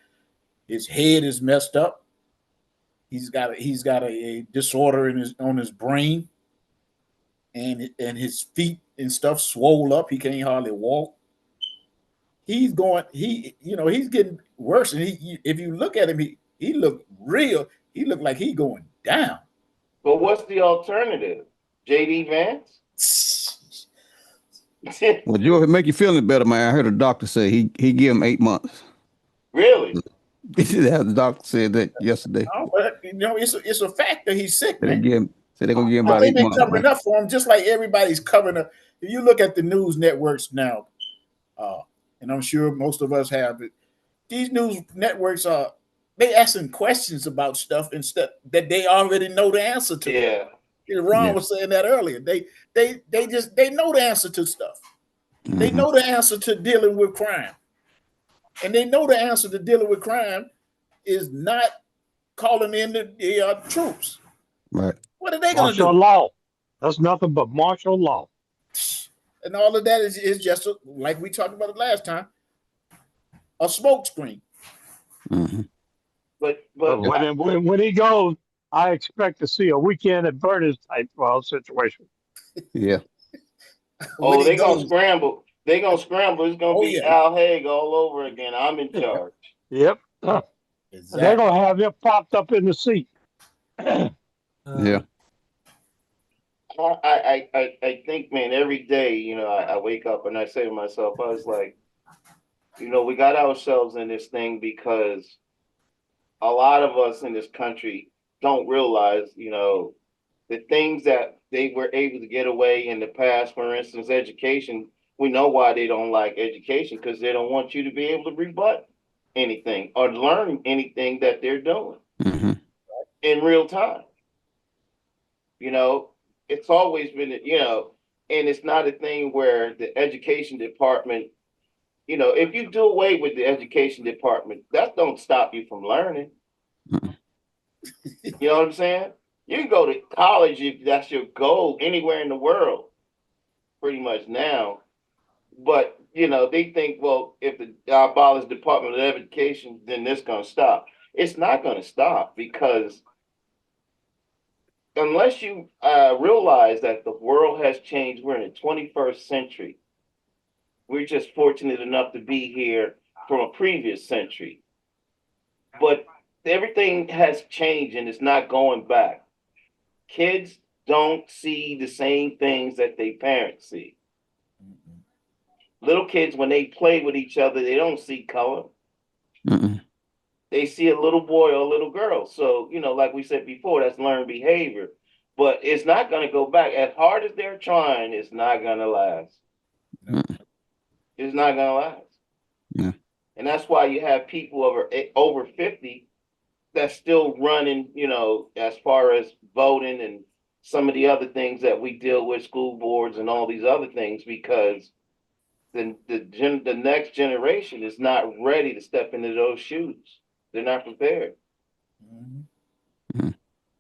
D: His head is messed up. He's got a disorder on his brain, and his feet and stuff swole up. He can't hardly walk. He's getting worse. And if you look at him, he look real. He looked like he going down.
F: But what's the alternative? JD Vance?
B: Well, Joe, if it make you feel any better, man, I heard a doctor say he give him 8 months.
F: Really?
B: The doctor said that yesterday.
D: Oh, but it's a fact that he's sick, man.
B: They're gonna give him about
D: They've
B: 8
D: been
B: months.
D: covering up for him, just like everybody's covering up. If you look at the news networks now, and I'm sure most of us have it, these news networks they asking questions about stuff instead that they already know the answer to.
F: Yeah.
D: Ron was saying that earlier. They know the answer to stuff. Mm-hmm. They know the answer to dealing with crime. And they know the answer to dealing with crime is not calling in the troops.
B: Right.
D: What are they going to do?
C: Martial law. That's nothing but martial law.
D: And all of that is just, like we talked about it last time, a smoke screen.
B: Mm-hmm.
F: But
C: when he goes, I expect to see a weekend at Bernie's type situation.
B: Yeah.
F: Oh, they're going to scramble. They're going to scramble. It's going to be Al Haig all over again. I'm in charge.
C: Yep. Exactly. They're going to have him popped up in the seat.
B: Yeah.
F: I think, man, every day, I wake up and I say to myself, I was like, we got ourselves in this thing because a lot of us in this country don't realize, the things that they were able to get away in the past, for instance, education. We know why they don't like education, because they don't want you to be able to rebut anything or learn anything that they're doing in real time. It's always been, and it's not a thing where the education department, if you do away with the education department, that don't stop you from learning. You know what I'm saying? You can go to college if that's your goal anywhere in the world, pretty much now. But, they think, well, if the abolish Department of Education, then this going to stop. It's not going to stop, because unless you realize that the world has changed, we're in the 21st century. We're just fortunate enough to be here from a previous century. But everything has changed and it's not going back. Kids don't see the same things that their parents see. Little kids, when they play with each other, they don't see color. They see a little boy or a little girl. So, like we said before, that's learned behavior. But it's not going to go back. As hard as they're trying, it's not going to last. It's not going to last.
B: Yeah.
F: And that's why you have people over 50 that's still running, as far as voting and some of the other things that we deal with, school boards and all these other things, because the next generation is not ready to step into those shoes. They're not prepared.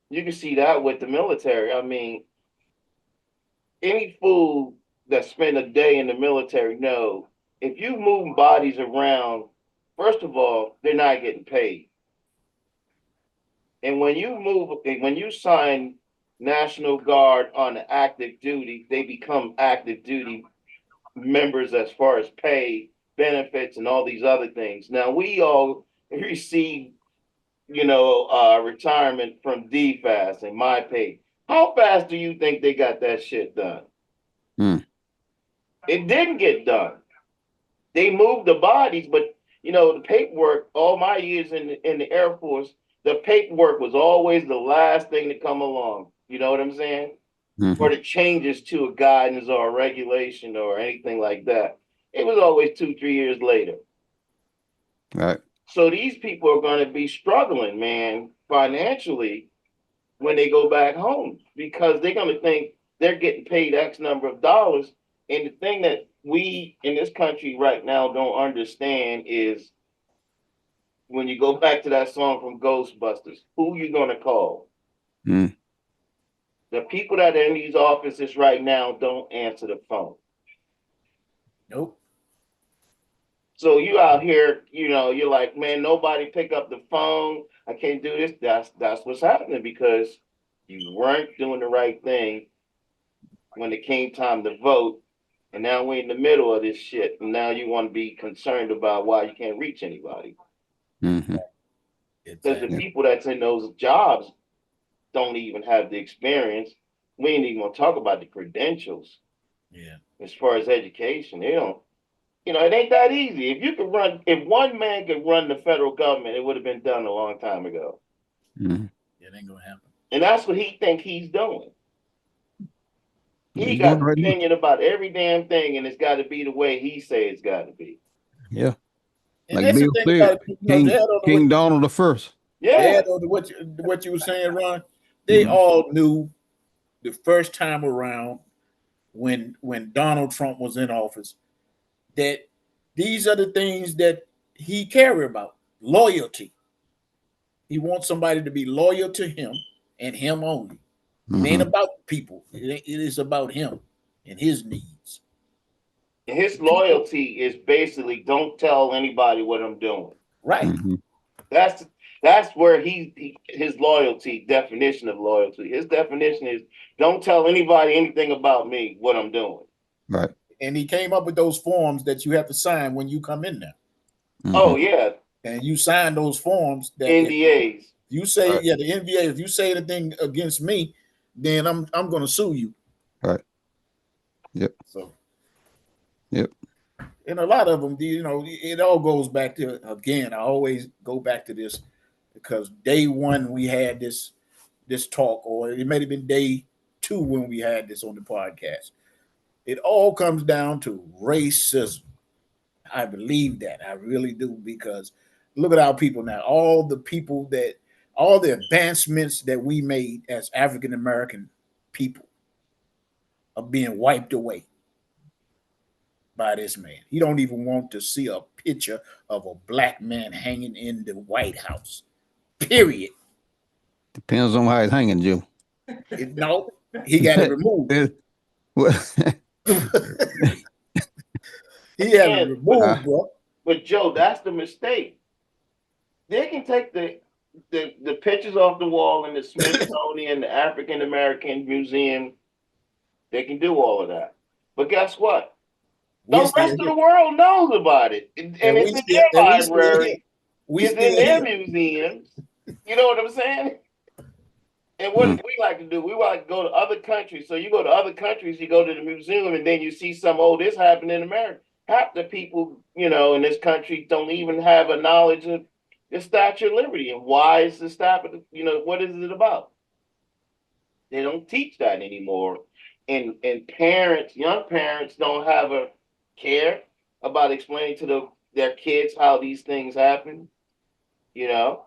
F: You can see that with the military. I mean, any fool that spent a day in the military know if you move bodies around, first of all, they're not getting paid. And when you sign National Guard on active duty, they become active duty members as far as pay, benefits, and all these other things. Now, we all receive, retirement from DFAS and my pay. How fast do you think they got that shit done? It didn't get done. They moved the bodies, but the paperwork, all my years in the Air Force, the paperwork was always the last thing to come along. You know what I'm saying? Or the changes to a guidance or a regulation or anything like that. It was always 2-3 years later.
B: Right.
F: So these people are going to be struggling, man, financially when they go back home, because they're going to think they're getting paid X number of dollars. And the thing that we in this country right now don't understand is, when you go back to that song from Ghostbusters, who you going to call? The people that are in these offices right now don't answer the phone.
D: Nope.
F: So you out here, you're like, man, nobody pick up the phone. I can't do this. That's what's happening because you weren't doing the right thing when it came time to vote. And now we're in the middle of this shit. And now you want to be concerned about why you can't reach anybody.
B: Mm-hmm.
F: Because the
D: Exactly.
F: people that's in those jobs don't even have the experience. We ain't even gonna talk about the credentials.
D: Yeah.
F: As far as education, they don't. It ain't that easy. If one man could run the federal government, it would have been done a long time ago.
B: Mm-hmm.
D: It ain't gonna happen.
F: And that's what he think he's doing. He
B: He's
F: got
B: doing
F: an
B: right now.
F: opinion about every damn thing, and it's got to be the way he say it's got to be.
B: Yeah.
D: And
B: Like
D: that's the
B: Bill
D: thing
B: said,
D: about it. They had on
B: King Donald the First.
F: Yeah.
D: what you were saying, Ron. They
B: Mm-hmm.
D: all knew the first time around when Donald Trump was in office that these are the things that he cared about. Loyalty. He wants somebody to be loyal to him and him only. It ain't
B: Mm-hmm.
D: about people. It is about him and his needs.
F: His
D: The people,
F: loyalty is basically don't tell anybody what I'm doing.
D: right?
B: Mm-hmm.
F: That's where his loyalty definition of loyalty. His definition is don't tell anybody anything about me, what I'm doing.
B: Right.
D: And he came up with those forms that you have to sign when you come in there.
B: Mm-hmm.
F: Oh yeah,
D: And you sign those forms that if
F: NDAs.
D: you say,
B: Right.
D: yeah, the NBA, if you say anything against me, then I'm gonna sue you.
B: Right. Yep.
D: So,
B: Yep.
D: and a lot of them, it all goes back to, again, I always go back to this because day one we had this talk, or it may have been day two when we had this on the podcast. It all comes down to racism. I believe that. I really do, because look at our people now. All the advancements that we made as African American people are being wiped away by this man. He don't even want to see a picture of a black man hanging in the White House. Period.
B: Depends on how it's hanging, Joe.
D: No, he got it removed. He had it
F: And
D: removed, bro.
F: but Joe, that's the mistake. They can take the pictures off the wall in the Smithsonian, the African American Museum. They can do all of that. But guess what?
D: We're
F: The
D: still
F: rest of
D: here,
F: the world knows about it. And
D: and
F: it's in their
D: we still here.
F: library,
D: We
F: it's in
D: still
F: their
D: here.
F: museums. You know what I'm saying? And what
B: Mm.
F: do we like to do? We like to go to other countries. So you go to other countries, you go to the museum, and then you see this happened in America. Half the people, in this country don't even have a knowledge of the Statue of Liberty and why is the statue, what is it about? They don't teach that anymore. And parents, young parents don't have a care about explaining to their kids how these things happen, you know?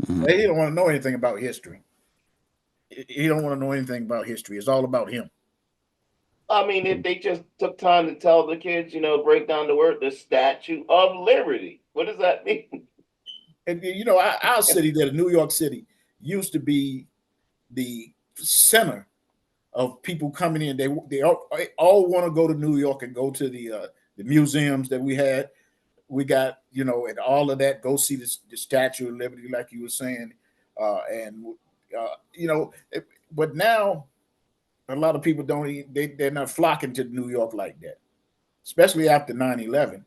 B: Mm.
D: He don't want to know anything about history. He don't want to know anything about history. It's all about him.
F: I mean, if they just took time to tell the kids, break down the word, the Statue of Liberty. What does that mean?
D: And our city, there, New York City, used to be the center of people coming in. They all want to go to New York and go to the museums that we had. We got, and all of that. Go see the Statue of Liberty, like you were saying, and but now a lot of people don't. They're not flocking to New York like that, especially after 9/11.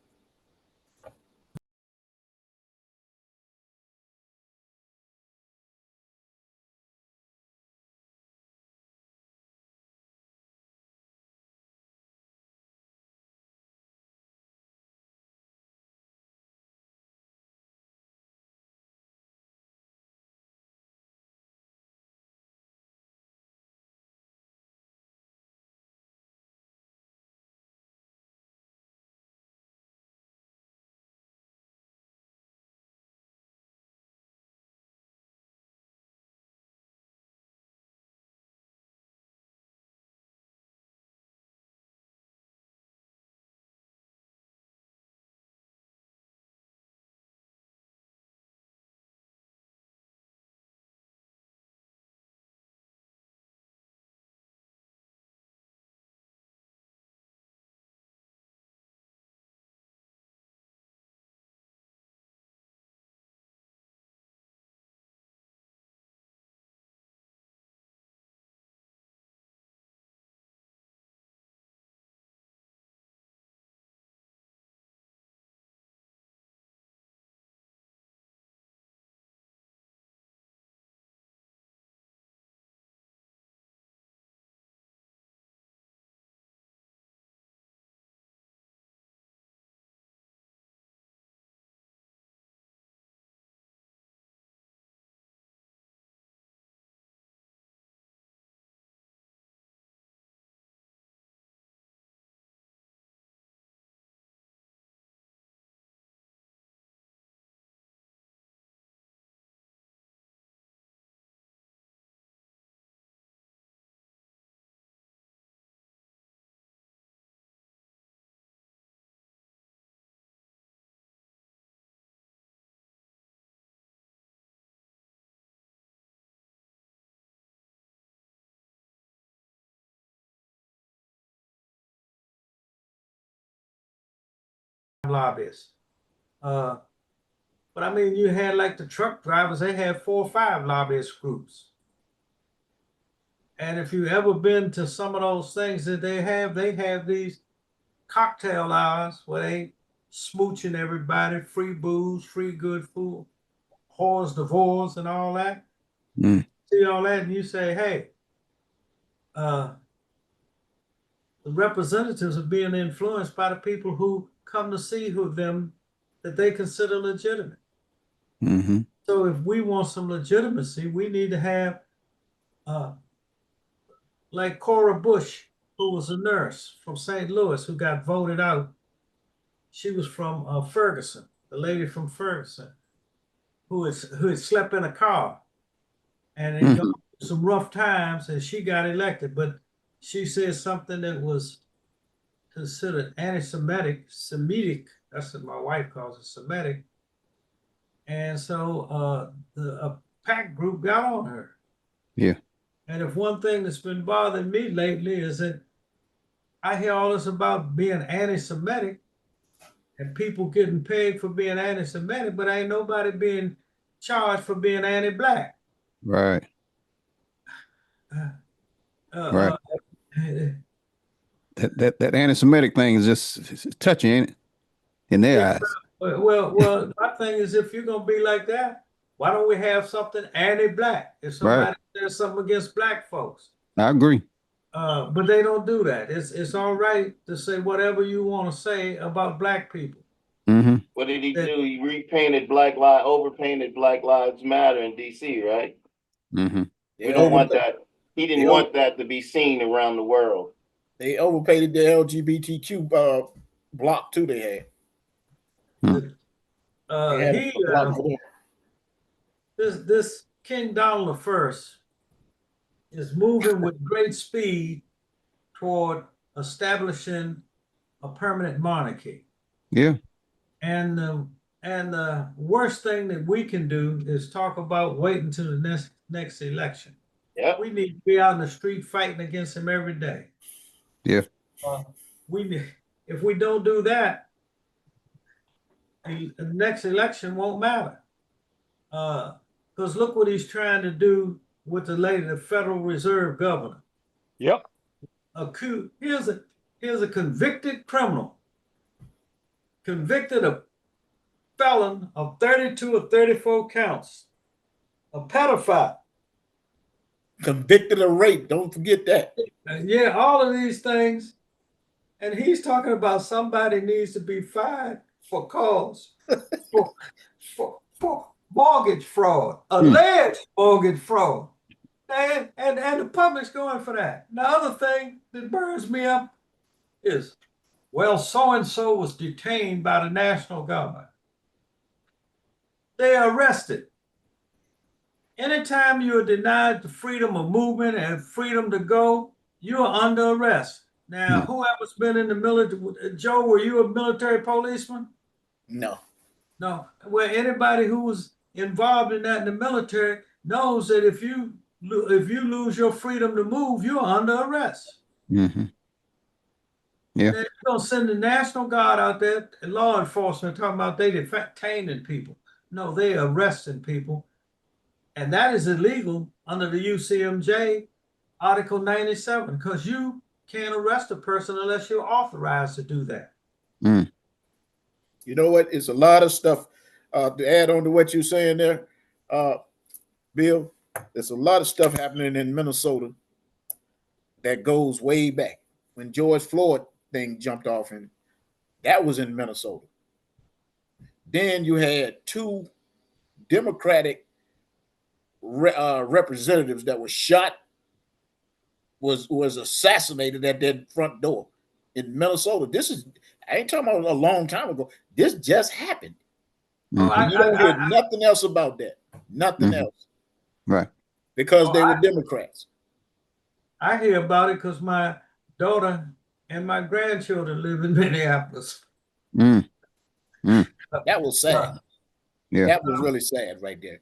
A: lobbyists. But I mean, you had like the truck drivers, they had 4 or 5 lobbyist groups. And if you've ever been to some of those things that they have these cocktail hours where they smooching everybody, free booze, free good food, whores, divorce, and all that. See all that, and you say, hey, the representatives are being influenced by the people who come to see them that they consider legitimate. So if we want some legitimacy, we need to have like Cora Bush, who was a nurse from St. Louis who got voted out. She was from Ferguson, the lady from Ferguson, who had slept in a car and had gone through some rough times, and she got elected. But she said something that was considered Semitic. That's what my wife calls it, Semitic. And so the PAC group got on her.
B: Yeah.
A: And if one thing that's been bothering me lately is that I hear all this about being anti-Semitic and people getting paid for being anti-Semitic, but ain't nobody being charged for being anti-Black.
B: Right. Right. That anti-Semitic thing is just touching, ain't it? In their eyes.
A: Well, my thing is, if you're gonna be like that, why don't we have something anti-Black? If somebody says something against Black folks,
B: I agree.
A: But they don't do that. It's all right to say whatever you want to say about Black people.
F: What did he do? He repainted overpainted Black Lives Matter in DC, right? We don't want that. He didn't want that to be seen around the world.
D: They overpainted the LGBTQ block too. They had.
A: This King Donald I is moving with great speed toward establishing a permanent monarchy.
B: Yeah.
A: And the worst thing that we can do is talk about waiting to the next election.
F: Yeah.
A: We need to be out in the street fighting against him every day.
B: Yeah.
A: If we don't do that, the next election won't matter. Because look what he's trying to do with the Federal Reserve governor.
C: Yep.
A: Here's a convicted criminal, convicted of felon of 32 or 34 counts, a pedophile.
D: Convicted of rape, don't forget that.
A: Yeah, all of these things. And he's talking about somebody needs to be fired for cause, for mortgage fraud, alleged mortgage fraud. And the public's going for that. The other thing that burns me up is, well, so-and-so was detained by the national government. They arrested. Anytime you are denied the freedom of movement and freedom to go, you are under arrest. Now, whoever's been in the military, Joe, were you a military policeman?
D: No.
A: No. Well, anybody who was involved in that in the military knows that if you lose your freedom to move, you're under arrest.
B: Yeah.
A: They're going to send the National Guard out there, and law enforcement talking about they detaining people. No, they arresting people. And that is illegal under the UCMJ Article 97, because you can't arrest a person unless you're authorized to do that.
D: You know what? It's a lot of stuff to add on to what you're saying there, Bill. There's a lot of stuff happening in Minnesota that goes way back when George Floyd thing jumped off, and that was in Minnesota. Then you had 2 Democratic representatives that were shot, was assassinated at their front door in Minnesota. I ain't talking about a long time ago. This just happened. You don't hear nothing else about that. Nothing else.
B: Right.
D: Because they were Democrats.
A: I hear about it because my daughter and my grandchildren live in Minneapolis.
D: That was sad.
B: Yeah.
D: That was really sad right there.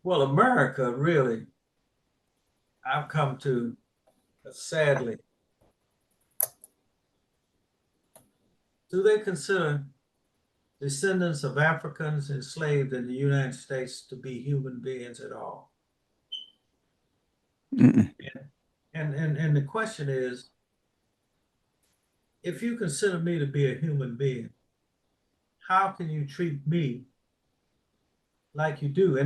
A: Well, America, really, I've come to, sadly, do they consider descendants of Africans enslaved in the United States to be human beings at all.
B: Mm-mm.
A: And the question is, if you consider me to be a human being, how can you treat me like you do?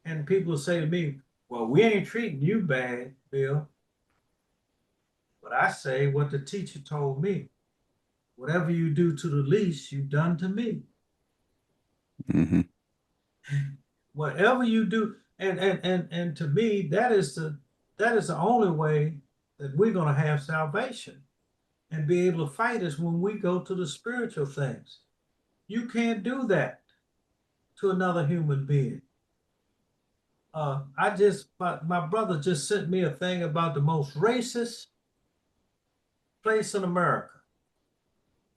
A: And people say to me, well, we ain't treating you bad, Bill. But I say what the teacher told me. Whatever you do to the least, you've done to me.
B: Mm-hmm.
A: Whatever you do, and to me, that is the only way that we're gonna have salvation and be able to fight is when we go to the spiritual things. You can't do that to another human being. My brother just sent me a thing about the most racist place in America.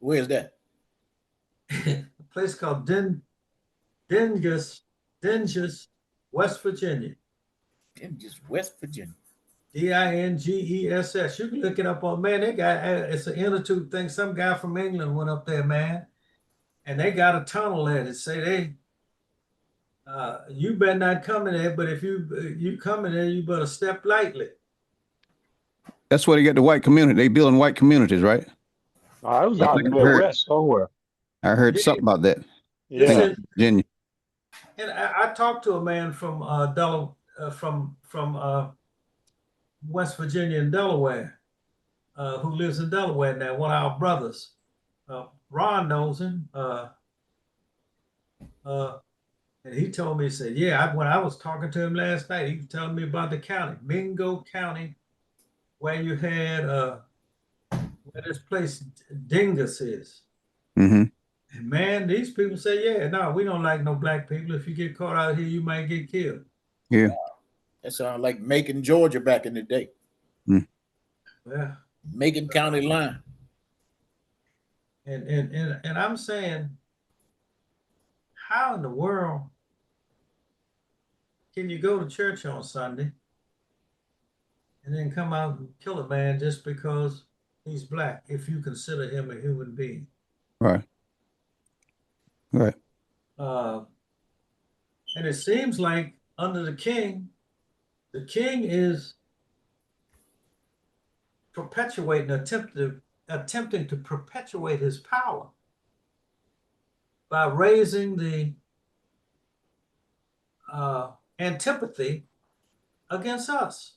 D: Where's that?
A: A place called Dingus, West Virginia.
D: Dingus, West Virginia.
A: Dinges. You can look it up on, man. They got, it's an institute thing. Some guy from England went up there, man, and they got a tunnel there that say you better not come in there, but if you come in there, you better step lightly.
B: That's where they get the white community. They building white communities, right?
C: I was
B: I
C: out
B: think
C: in the
B: I heard-
C: Midwest somewhere.
B: I heard
A: Yeah.
B: something about that.
C: Yeah.
A: Listen,
B: Virginia.
A: and I talked to a man from West Virginia and Delaware, who lives in Delaware now. One of our brothers, Ron knows him. And he told me, he said, yeah, when I was talking to him last night, he was telling me about the county, Mingo County, where you had where this place Dingus is.
B: Mm-hmm.
A: And man, these people say, yeah, no, we don't like no black people. If you get caught out here, you might get killed.
B: Yeah.
D: That sounds like Macon, Georgia back in the day.
A: Yeah.
D: Macon County line.
A: And I'm saying, how in the world can you go to church on Sunday and then come out and kill a man just because he's black, if you consider him a human being?
B: Right. Right.
A: And it seems like under the king is attempting to perpetuate his power by raising the antipathy against us,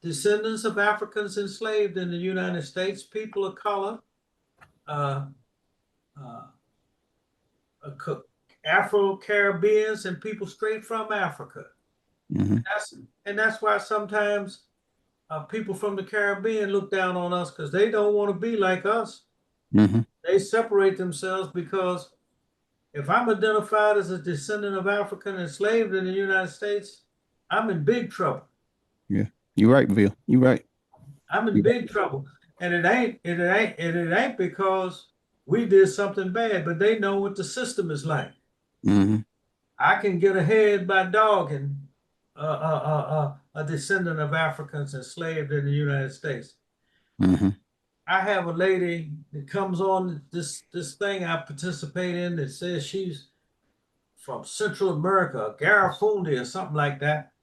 A: descendants of Africans enslaved in the United States, people of color, Afro-Caribbeans, and people straight from Africa.
B: Mm-hmm.
A: That's why sometimes people from the Caribbean look down on us because they don't want to be like us.
B: Mm-hmm.
A: They separate themselves because if I'm identified as a descendant of African enslaved in the United States, I'm in big trouble.
B: Yeah, you're right, Bill. You're right.
A: I'm in big trouble, and it ain't because we did something bad, but they know what the system is like.
B: Mm-hmm.
A: I can get ahead by dogging a descendant of Africans enslaved in the United States.
B: Mm-hmm.
A: I have a lady that comes on this thing I participate in that says she's from Central America, Garifundi or something like that.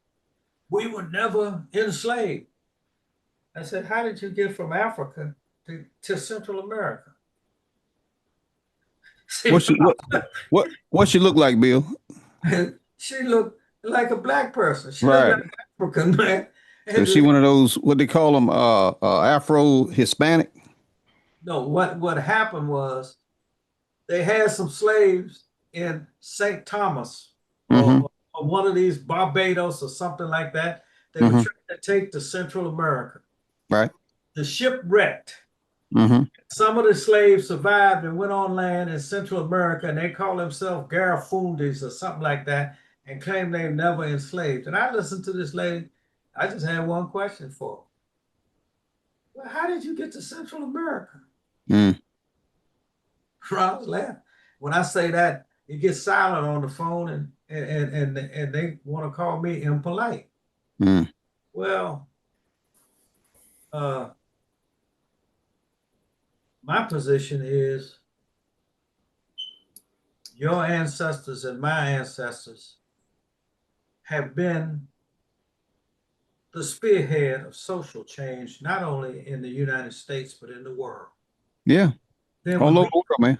A: We were never enslaved. I said, how did you get from Africa to Central America?
B: What she look like, Bill?
A: She looked like a black person. She
B: Right.
A: looked like African, man.
B: So she one of those, what they call them, Afro Hispanic?
A: No, what happened was they had some slaves in St. Thomas or one of these Barbados or something like that. They were trying to take to Central America.
B: Right.
A: The ship wrecked.
B: Mm-hmm.
A: Some of the slaves survived and went on land in Central America, and they call themselves Garifundis or something like that, and claim they never enslaved. And I listened to this lady. I just had one question for her. Well, how did you get to Central America?
B: Mm.
A: I was laughing. When I say that, it gets silent on the phone, and they want to call me impolite.
B: Mm.
A: Well, my position is your ancestors and my ancestors have been the spearhead of social change, not only in the United States, but in the world.
B: Yeah.
A: There
B: All
A: would
B: over
A: be,
B: the world, man.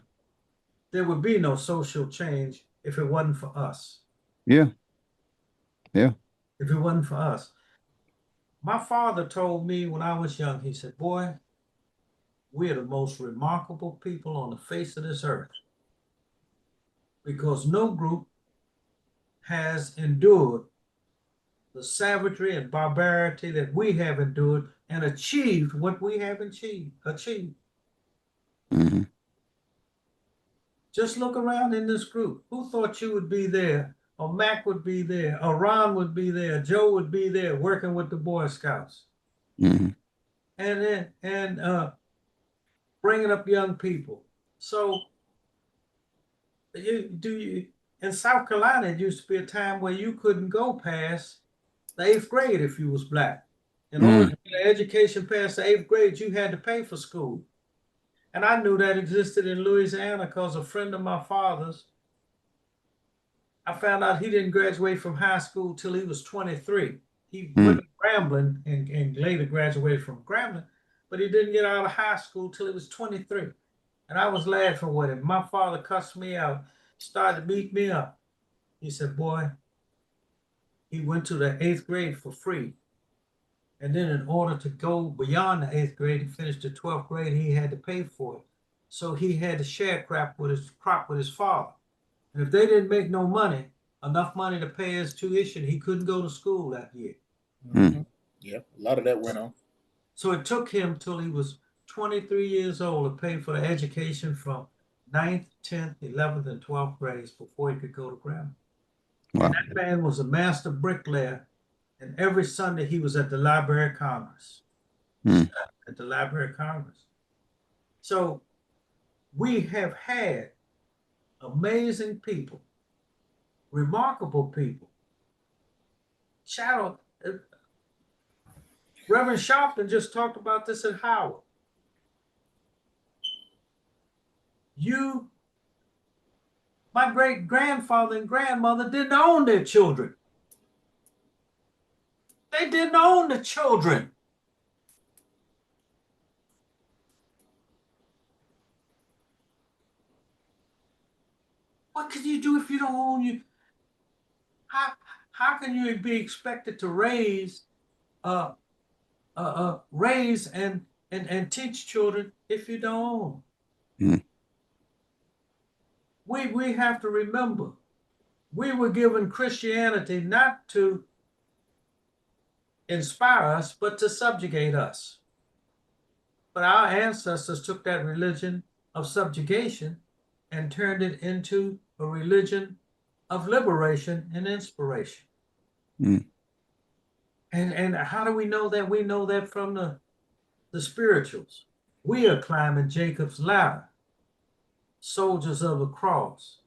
A: there would be no social change if it wasn't for us.
B: Yeah. Yeah.
A: If it wasn't for us. My father told me when I was young, he said, boy, we're the most remarkable people on the face of this earth because no group has endured the savagery and barbarity that we have endured and achieved what we have achieved.
B: Mm-hmm.
A: Just look around in this group. Who thought you would be there? Or Mac would be there, or Ron would be there, Joe would be there working with the Boy Scouts.
B: Mm-hmm.
A: And bringing up young people. So in South Carolina, it used to be a time where you couldn't go past the 8th grade if you was black. In order to get an education past the 8th grade, you had to pay for school. And I knew that existed in Louisiana because a friend of my father's, I found out he didn't graduate from high school till he was 23. He went to Grambling and later graduated from Grambling, but he didn't get out of high school till he was 23. And I was laughing with him. My father cussed me out, started to beat me up. He said, boy, he went to the 8th grade for free. And then in order to go beyond the 8th grade and finish the 12th grade, he had to pay for it. So he had to share crop with his father. And if they didn't make no money, enough money to pay his tuition, he couldn't go to school that year.
D: Mm-hmm. Yeah, a lot of that went on.
A: So it took him till he was 23 years old to pay for the education from 9th, 10th, 11th, and 12th grades before he could go to Grambling. Wow. And that man was a master bricklayer. And every Sunday he was at the Library of Congress. At the Library of Congress. So we have had amazing people, remarkable people. Reverend Sharpton just talked about this at Howard. My great grandfather and grandmother didn't own their children. They didn't own the children. What can you do if you don't own you? How can you be expected to raise and teach children if you don't own? We have to remember, we were given Christianity not to inspire us, but to subjugate us. But our ancestors took that religion of subjugation and turned it into a religion of liberation and inspiration. And how do we know that? We know that from the spirituals. We are climbing Jacob's ladder, soldiers of the cross.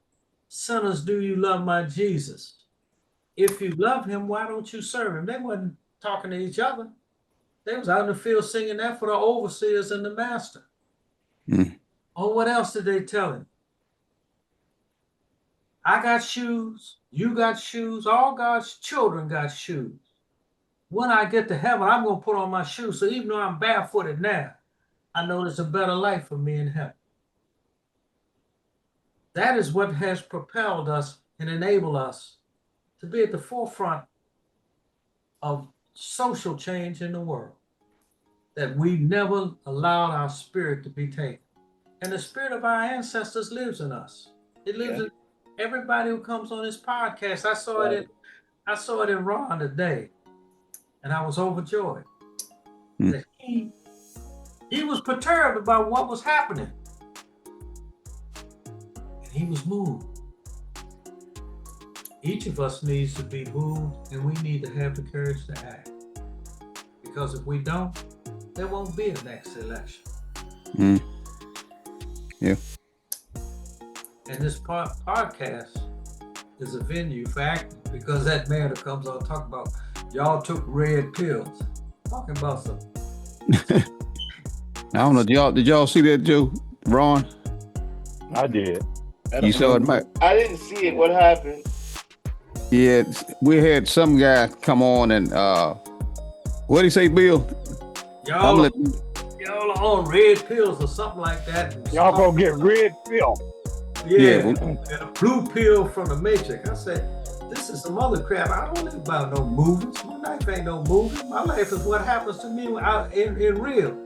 A: Sinners, do you love my Jesus? If you love him, why don't you serve him? They wasn't talking to each other. They was out in the field singing that for the overseers and the master. Oh, what else did they tell him? I got shoes, you got shoes, all God's children got shoes. When I get to heaven, I'm going to put on my shoes. So even though I'm barefooted now, I know there's a better life for me in heaven. That is what has propelled us and enabled us to be at the forefront of social change in the world. That we never allowed our spirit to be taken. And the spirit of our ancestors lives in us. It lives in everybody who comes on this podcast. I saw it in Ron today, and I was overjoyed. That he was perturbed about what was happening. And he was moved. Each of us needs to be moved, and we need to have the courage to act. Because if we don't, there won't be a next election.
B: Yeah.
A: And this podcast is a venue for acting, because that man that comes on talking about y'all took red pills. Talking about something.
B: I don't know. Did y'all see that, Joe? Ron?
C: I did.
B: You saw it, Mike?
F: I didn't see it. What happened?
B: Yeah, we had some guy come on and what'd he say, Bill?
A: Y'all are on red pills or something like that.
C: Y'all gonna get red pill.
A: Yeah,
B: but-
A: and a blue pill from the Matrix. I said, this is some other crap. I don't live about no movies. My life ain't no movie. My life is what happens to me out in real.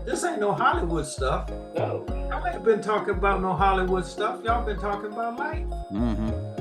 A: This ain't no Hollywood stuff.
F: No.
A: Y'all ain't been talking about no Hollywood stuff. Y'all been talking about life.
B: Mm-hmm.